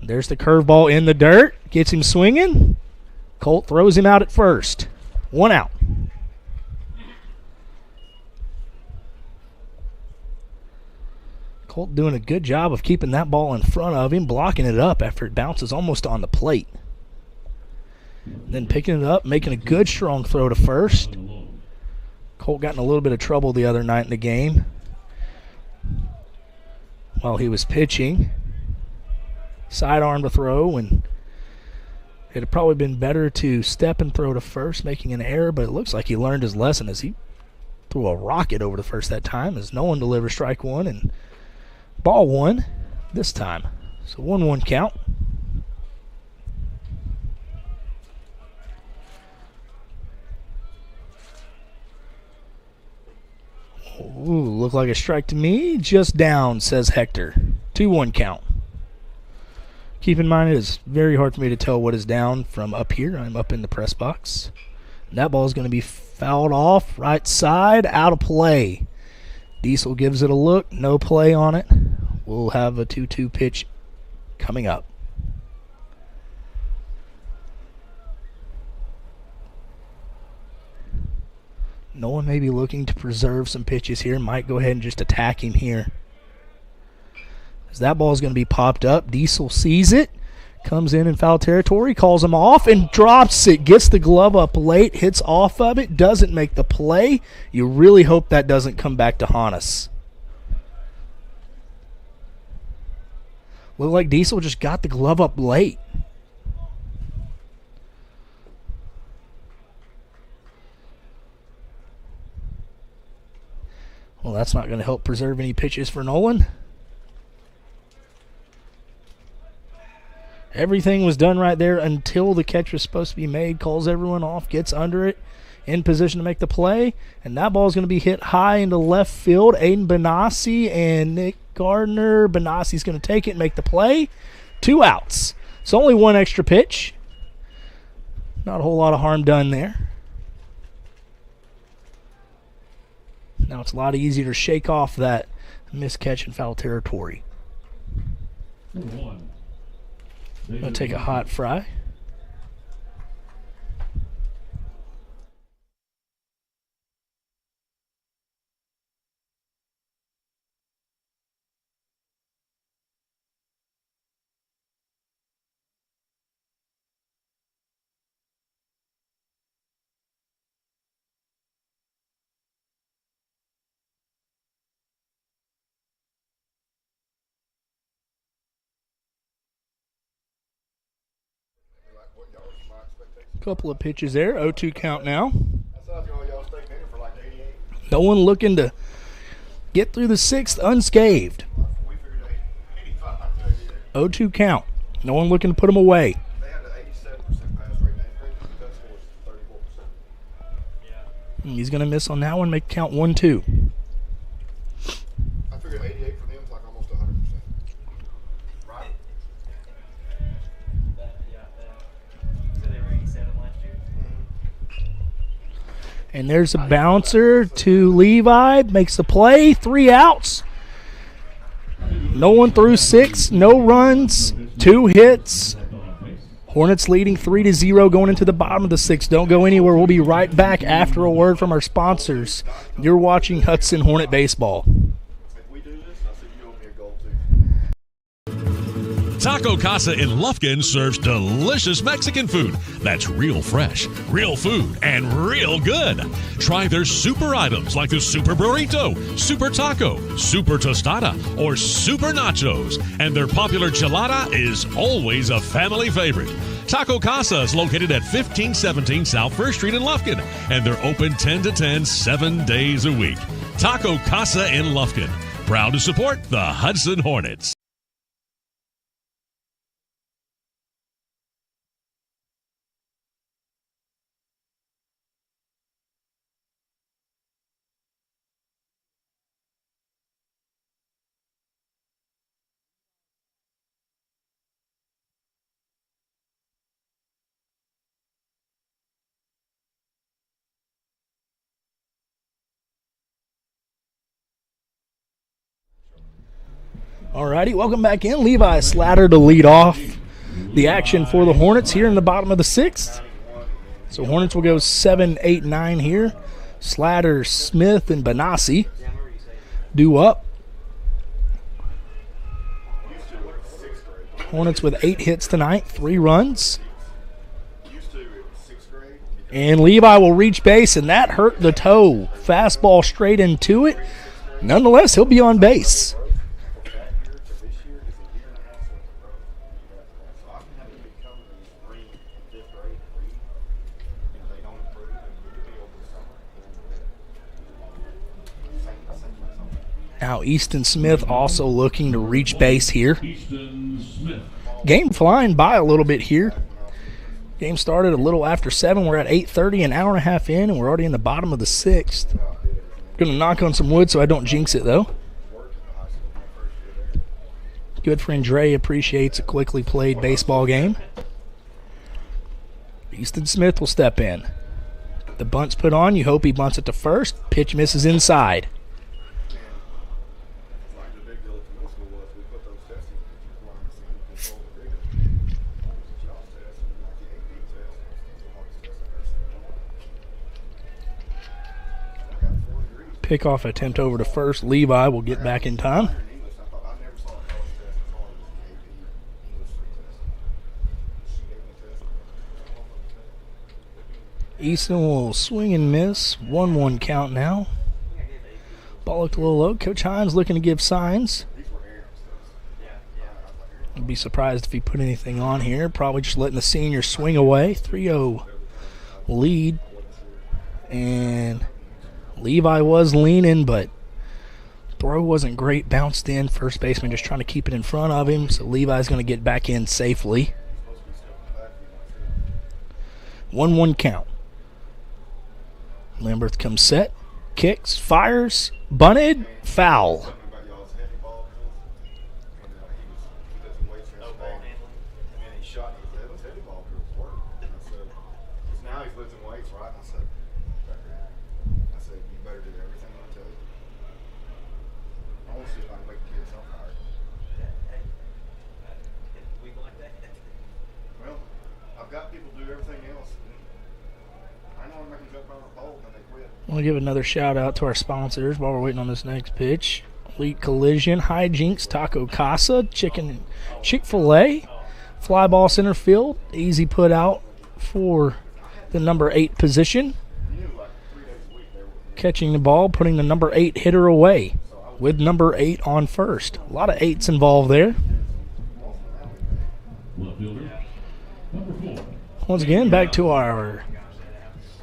There's the curveball in the dirt. Gets him swinging. Colt throws him out at first. 1 out. Colt doing a good job of keeping that ball in front of him, blocking it up after it bounces almost on the plate. Then picking it up, making a good strong throw to first. Colt got in a little bit of trouble the other night in the game while he was pitching. Sidearm to throw, and it had probably been better to step and throw to first, making an error, but it looks like he learned his lesson as he threw a rocket over to first that time as no one delivered strike 1 and ball 1 this time. So 1-1 count. Ooh, looked like a strike to me. Just down, says Hector. 2-1 count. Keep in mind, it is very hard for me to tell what is down from up here. I'm up in the press box. And that ball is going to be Fouled off, right side, out of play. Diesel gives it a look, no play on it. We'll have a 2-2 pitch coming up. Nolan may be looking to preserve some pitches here. Might go ahead and just attack him here. As that ball is going to be popped up. Diesel sees it. Comes in foul territory. Calls him off and drops it. Gets the glove up late. Hits off of it. Doesn't make the play. You really hope that doesn't come back to haunt us. Looked like Diesel just got the glove up late. Well, that's not going to help preserve any pitches for Nolan. Everything was done right there until the catch was supposed to be made. Calls everyone off, gets under it, in position to make the play. And that ball is going to be hit high into left field. Aiden Benassi and Nick Gardner. Benassi's going to take it and make the play. 2 outs. It's only 1 extra pitch. Not a whole lot of harm done there. Now it's a lot easier to shake off that miscatch in foul territory. I'm going to take a hot fry. Couple of pitches there. 0-2 count now. No one looking to get through the 6th unscathed. 0-2 count. No one looking to put them away. He's going to miss on that one. Make count 1-2. I figured 88 for them is like almost 100%. Right? And there's a bouncer to Levi. Makes the play. 3 outs. No one through 6. No runs. 2 hits. Hornets leading 3-0 going into the bottom of the 6th. Don't go anywhere. We'll be right back after a word from our sponsors. You're watching Hudson Hornet Baseball. Taco Casa in Lufkin serves delicious Mexican food that's real fresh, real food, and real good. Try their super items like the Super Burrito, Super Taco, Super Tostada, or Super Nachos. And their popular gelada is always a family favorite. Taco Casa is located at 1517 South First Street in Lufkin, and they're open 10 to 10, 7 days a week. Taco Casa in Lufkin, proud to support the Hudson Hornets. Alrighty, welcome back in. Levi Slatter to lead off the action for the Hornets here in the bottom of the 6th. So Hornets will go 7, 8, 9 here. Slatter, Smith, and Benassi due up. Hornets with 8 hits tonight, 3 runs. And Levi will reach base, and that hurt the toe. Fastball straight into it. Nonetheless, he'll be on base. Now Easton Smith also looking to reach base here. Game flying by a little bit here. Game started a little after 7. We're at 8:30, an hour and a half in, and we're already in the bottom of the 6th. Going to knock on some wood so I don't jinx it, though. Good friend Dre appreciates a quickly played baseball game. Easton Smith will step in. The bunt's put on. You hope he bunts it to first. Pitch misses inside. Pickoff attempt over to first. Levi will get back in time. Easton will swing and miss. 1-1 count now. Ball looked a little low. Coach Hines looking to give signs. I'd be surprised if he put anything on here. Probably just letting the senior swing away. 3-0 lead. And Levi was leaning, but throw wasn't great. Bounced in. First baseman just trying to keep it in front of him. So Levi's going to get back in safely. 1-1 count. Lamberth comes set, kicks, fires, bunted, foul. I want to give another shout out to our sponsors while we're waiting on this next pitch. Elite Collision, Hijinks, Taco Casa, Chick-fil-A, fly ball center field, easy put out for the number 8 position. Catching the ball, putting the number 8 hitter away with number 8 on first. A lot of 8s involved there. Once again, back to our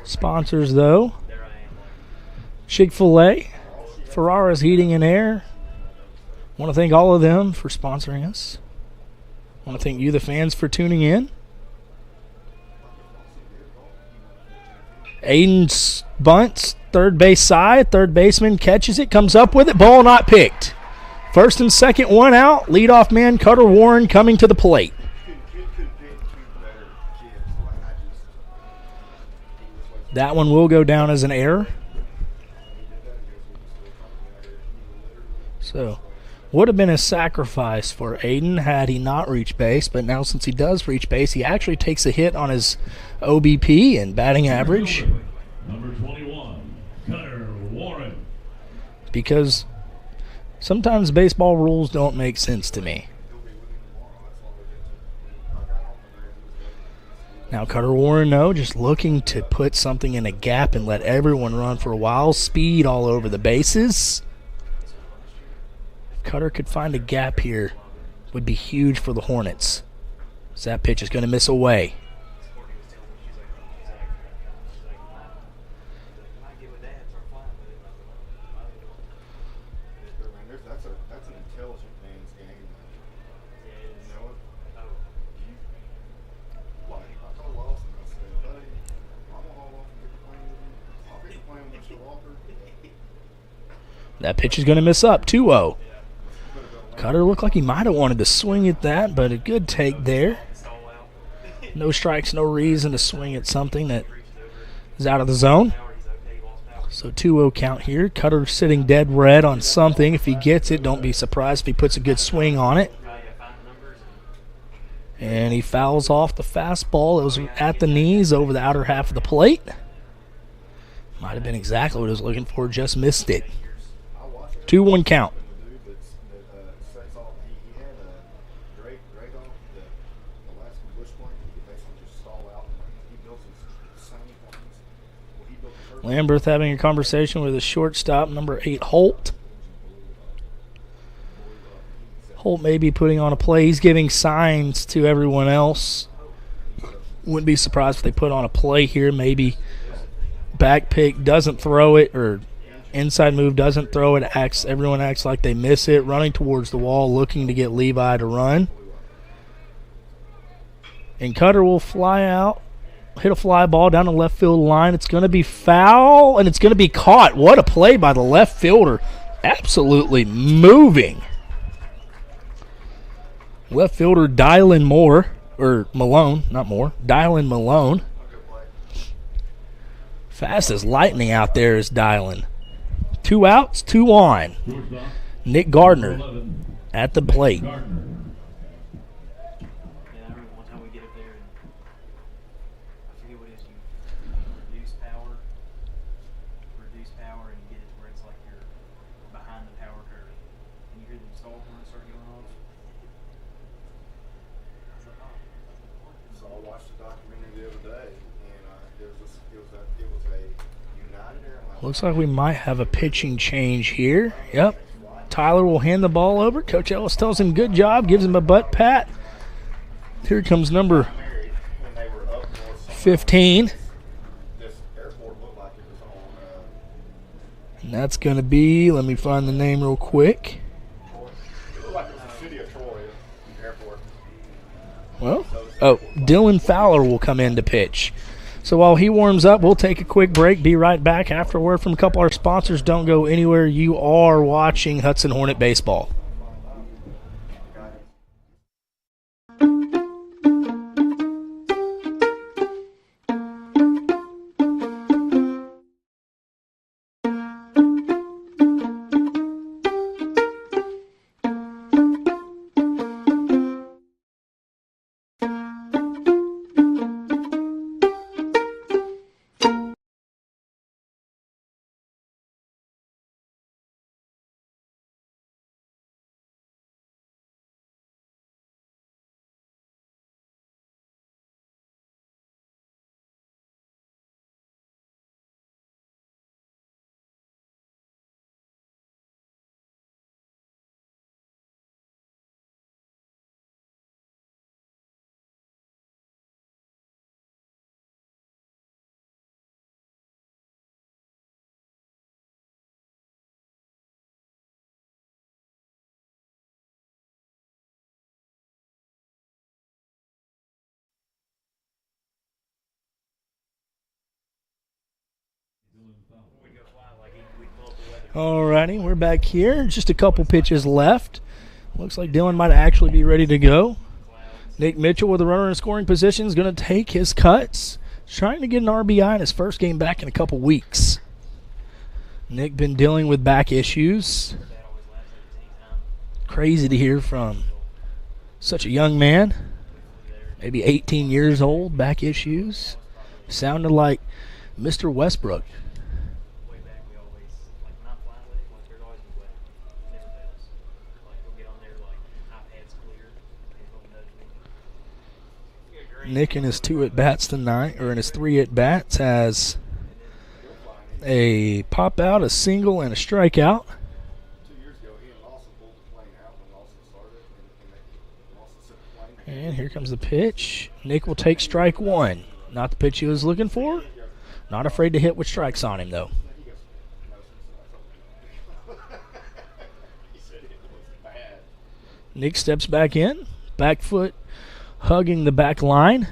sponsors though. Chick-fil-A, Ferrara's Heating and Air. Want to thank all of them for sponsoring us. Want to thank you, the fans, for tuning in. Aiden bunts, third base side. Third baseman catches it, comes up with it. Ball not picked. First and second, one out. Leadoff man Cutter Warren coming to the plate. That one will go down as an error. So, would have been a sacrifice for Aiden had he not reached base, but now since he does reach base, he actually takes a hit on his OBP and batting average. Number 21, Cutter Warren. Because sometimes baseball rules don't make sense to me. Now Cutter Warren, no, just looking to put something in a gap and let everyone run for a while. Speed all over the bases. If Cutter could find a gap here, would be huge for the Hornets. So that pitch is going to miss away. That's an intelligent man's game. You know it? Like, I told Lawson, I said, buddy, I'm going to haul off and get the plane with you. I'll get the plane with Mr. Walker. That pitch is going to miss up, 2-0. Cutter looked like he might have wanted to swing at that, but a good take there. No strikes, no reason to swing at something that is out of the zone. So 2-0 count here. Cutter sitting dead red on something. If he gets it, don't be surprised if he puts a good swing on it. And he fouls off the fastball. It was at the knees over the outer half of the plate. Might have been exactly what he was looking for, just missed it. 2-1 count. Lamberth having a conversation with his shortstop, number 8, Holt. Holt may be putting on a play. He's giving signs to everyone else. Wouldn't be surprised if they put on a play here. Maybe back pick, doesn't throw it, or inside move, doesn't throw it. Everyone acts like they miss it. Running towards the wall, looking to get Levi to run. And Cutter will fly out. Hit a fly ball down the left field line. It's going to be foul, and it's going to be caught. What a play by the left fielder. Absolutely moving. Left fielder Dylan Malone. Fast as lightning out there is dialing. 2 outs, 2 on. Nick Gardner at the plate. Looks like we might have a pitching change here. Yep. Tyler will hand the ball over. Coach Ellis tells him good job, gives him a butt pat. Here comes number 15. And that's going to be, let me find the name real quick. Well, Dylan Fowler will come in to pitch. So while he warms up, we'll take a quick break. Be right back after a word from a couple of our sponsors. Don't go anywhere. You are watching Hudson Hornet Baseball. Alrighty, we're back here. Just a couple pitches left. Looks like Dylan might actually be ready to go. Nick Mitchell with a runner in scoring position is going to take his cuts. He's trying to get an RBI in his first game back in a couple weeks. Nick been dealing with back issues. Crazy to hear from such a young man. Maybe 18 years old, back issues. Sounded like Mr. Westbrook. Nick in his 2 at-bats tonight, or in his 3 at-bats, has a pop out, a single, and a strikeout. And here comes the pitch. Nick will take strike 1. Not the pitch he was looking for. Not afraid to hit with strikes on him, though. Nick steps back in. Back foot hugging the back line.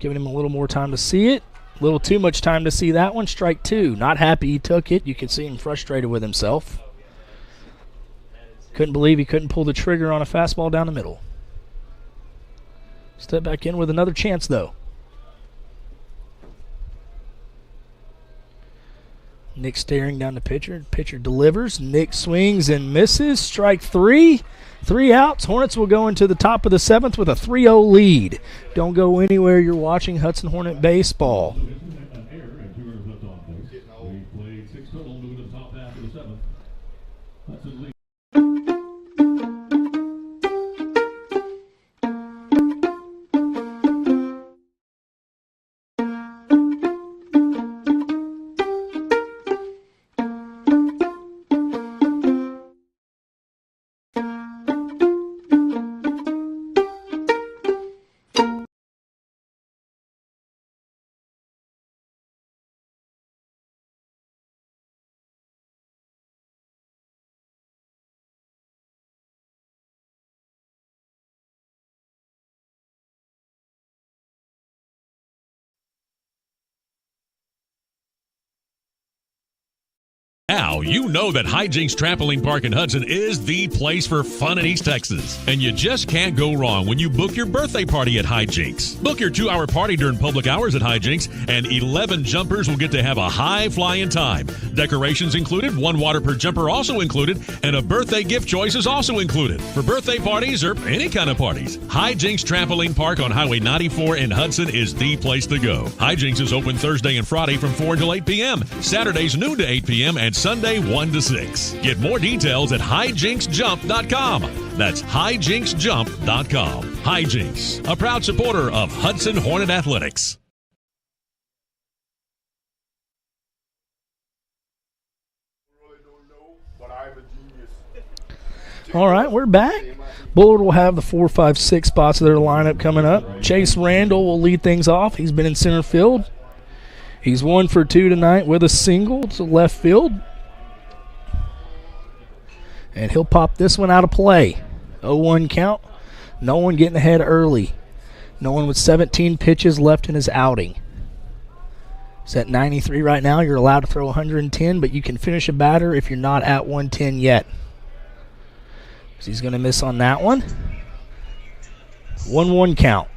Giving him a little more time to see it. A little too much time to see that one. Strike 2. Not happy he took it. You can see him frustrated with himself. Couldn't believe he couldn't pull the trigger on a fastball down the middle. Step back in with another chance, though. Nick staring down the pitcher. Pitcher delivers. Nick swings and misses. Strike 3. 3 outs. Hornets will go into the top of the 7th with a 3-0 lead. Don't go anywhere. You're watching Hudson Hornet Baseball. Now you know that Hijinks Trampoline Park in Hudson is the place for fun in East Texas. And you just can't go wrong when you book your birthday party at Hijinks. Book your 2-hour party during public hours at Hijinks, and 11 jumpers will get to have a high-flying time. Decorations included, 1 water per jumper also included, and a birthday gift choice is also included. For birthday parties or any kind of parties, Hijinks Trampoline Park on Highway 94 in Hudson is the place to go. Hijinks is open Thursday and Friday from 4 until 8 p.m., Saturdays noon to 8 p.m., and Sunday 1 to 6. Get more details at hijinksjump.com. That's hijinksjump.com. Hijinks, a proud supporter of Hudson Hornet Athletics. All right, we're back. Bullard will have the 4, 5, 6 spots of their lineup coming up. Chase Randall will lead things off. He's been in center field. He's 1 for 2 tonight with a single to left field. And he'll pop this one out of play. 0-1 count. No one getting ahead early. No one with 17 pitches left in his outing. He's at 93 right now. You're allowed to throw 110, but you can finish a batter if you're not at 110 yet. So he's going to miss on that one. 1-1 count.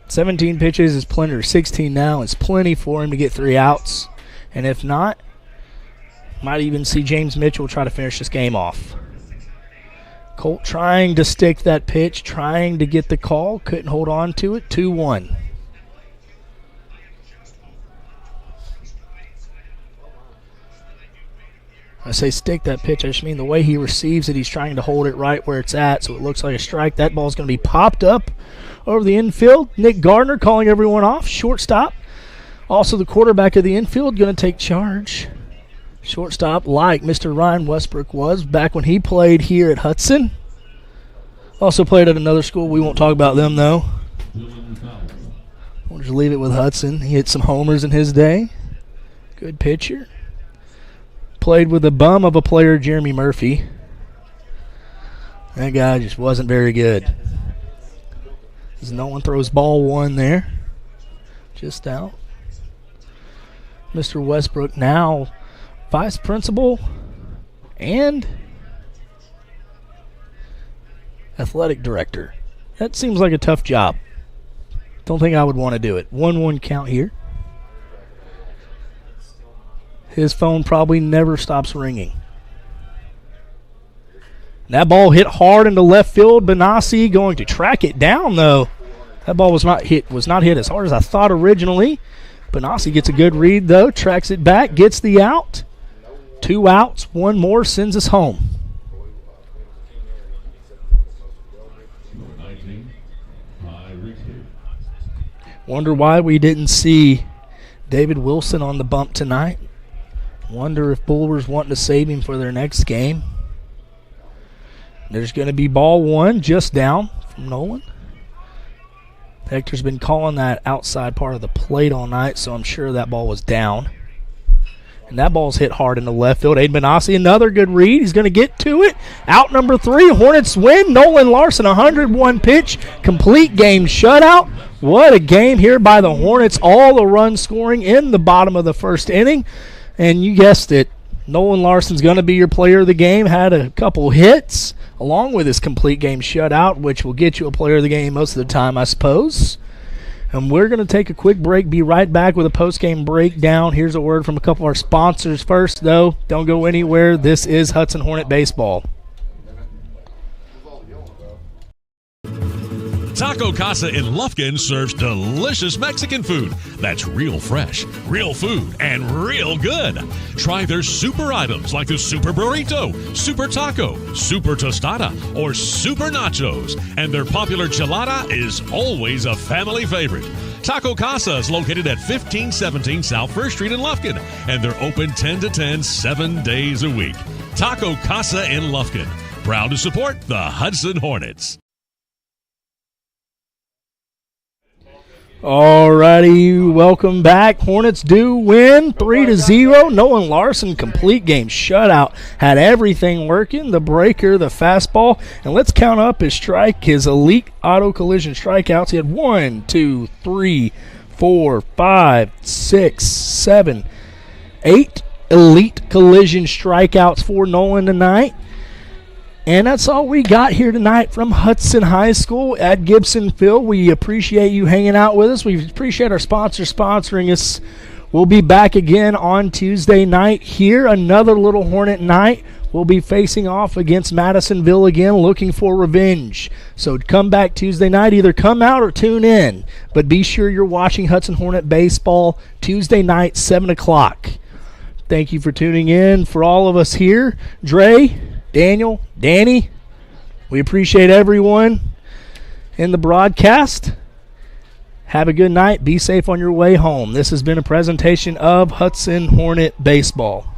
17 pitches is plenty, or 16 now. It's plenty for him to get 3 outs. And if not, might even see James Mitchell try to finish this game off. Colt trying to stick that pitch, trying to get the call. Couldn't hold on to it. 2-1. I say stick that pitch, I just mean the way he receives it, he's trying to hold it right where it's at, so it looks like a strike. That ball's going to be popped up over the infield. Nick Gardner calling everyone off. Shortstop. Also the quarterback of the infield going to take charge. Shortstop like Mr. Ryan Westbrook was back when he played here at Hudson. Also played at another school. We won't talk about them, though. We'll just leave it with Hudson. He hit some homers in his day. Good pitcher. Played with the bum of a player, Jeremy Murphy. That guy just wasn't very good. As no one throws ball 1 there. Just out. Mr. Westbrook now vice principal and athletic director. That seems like a tough job. Don't think I would want to do it. 1-1 count here. His phone probably never stops ringing. That ball hit hard into left field. Benassi going to track it down, though. That ball was not hit as hard as I thought originally. Benassi gets a good read, though. Tracks it back, gets the out. 2 outs, 1 more, sends us home. Wonder why we didn't see David Wilson on the bump tonight. Wonder if Bullard's wanting to save him for their next game. There's going to be ball 1 just down from Nolan. Hector's been calling that outside part of the plate all night, so I'm sure that ball was down. And that ball's hit hard in the left field. Aiden Benassi, another good read. He's going to get to it. Out number 3, Hornets win. Nolan Larson, 101 pitch, complete game shutout. What a game here by the Hornets. All the run scoring in the bottom of the first inning. And you guessed it, Nolan Larson's going to be your player of the game. Had a couple hits along with his complete game shutout, which will get you a player of the game most of the time, I suppose. And we're going to take a quick break, be right back with a post-game breakdown. Here's a word from a couple of our sponsors first, though. Don't go anywhere. This is Hudson Hornet Baseball. Taco Casa in Lufkin serves delicious Mexican food that's real fresh, real food, and real good. Try their super items like the Super Burrito, Super Taco, Super Tostada, or Super Nachos. And their popular Gelada is always a family favorite. Taco Casa is located at 1517 South First Street in Lufkin, and they're open 10 to 10, 7 days a week. Taco Casa in Lufkin, proud to support the Hudson Hornets. Alrighty, welcome back. Hornets do win 3-0. Nolan Larson, complete game shutout. Had everything working, the breaker, the fastball. And let's count up his his elite auto collision strikeouts. He had 1, 2, 3, 4, 5, 6, 7, 8 Elite Collision strikeouts for Nolan tonight. And that's all we got here tonight from Hudson High School at Gibson Field. We appreciate you hanging out with us. We appreciate our sponsor sponsoring us. We'll be back again on Tuesday night here. Another Little Hornet night. We'll be facing off against Madisonville again, looking for revenge. So come back Tuesday night. Either come out or tune in. But be sure you're watching Hudson Hornet baseball Tuesday night, 7 o'clock. Thank you for tuning in. For all of us here, Dre, Daniel, Danny, we appreciate everyone in the broadcast. Have a good night. Be safe on your way home. This has been a presentation of Hudson Hornet Baseball.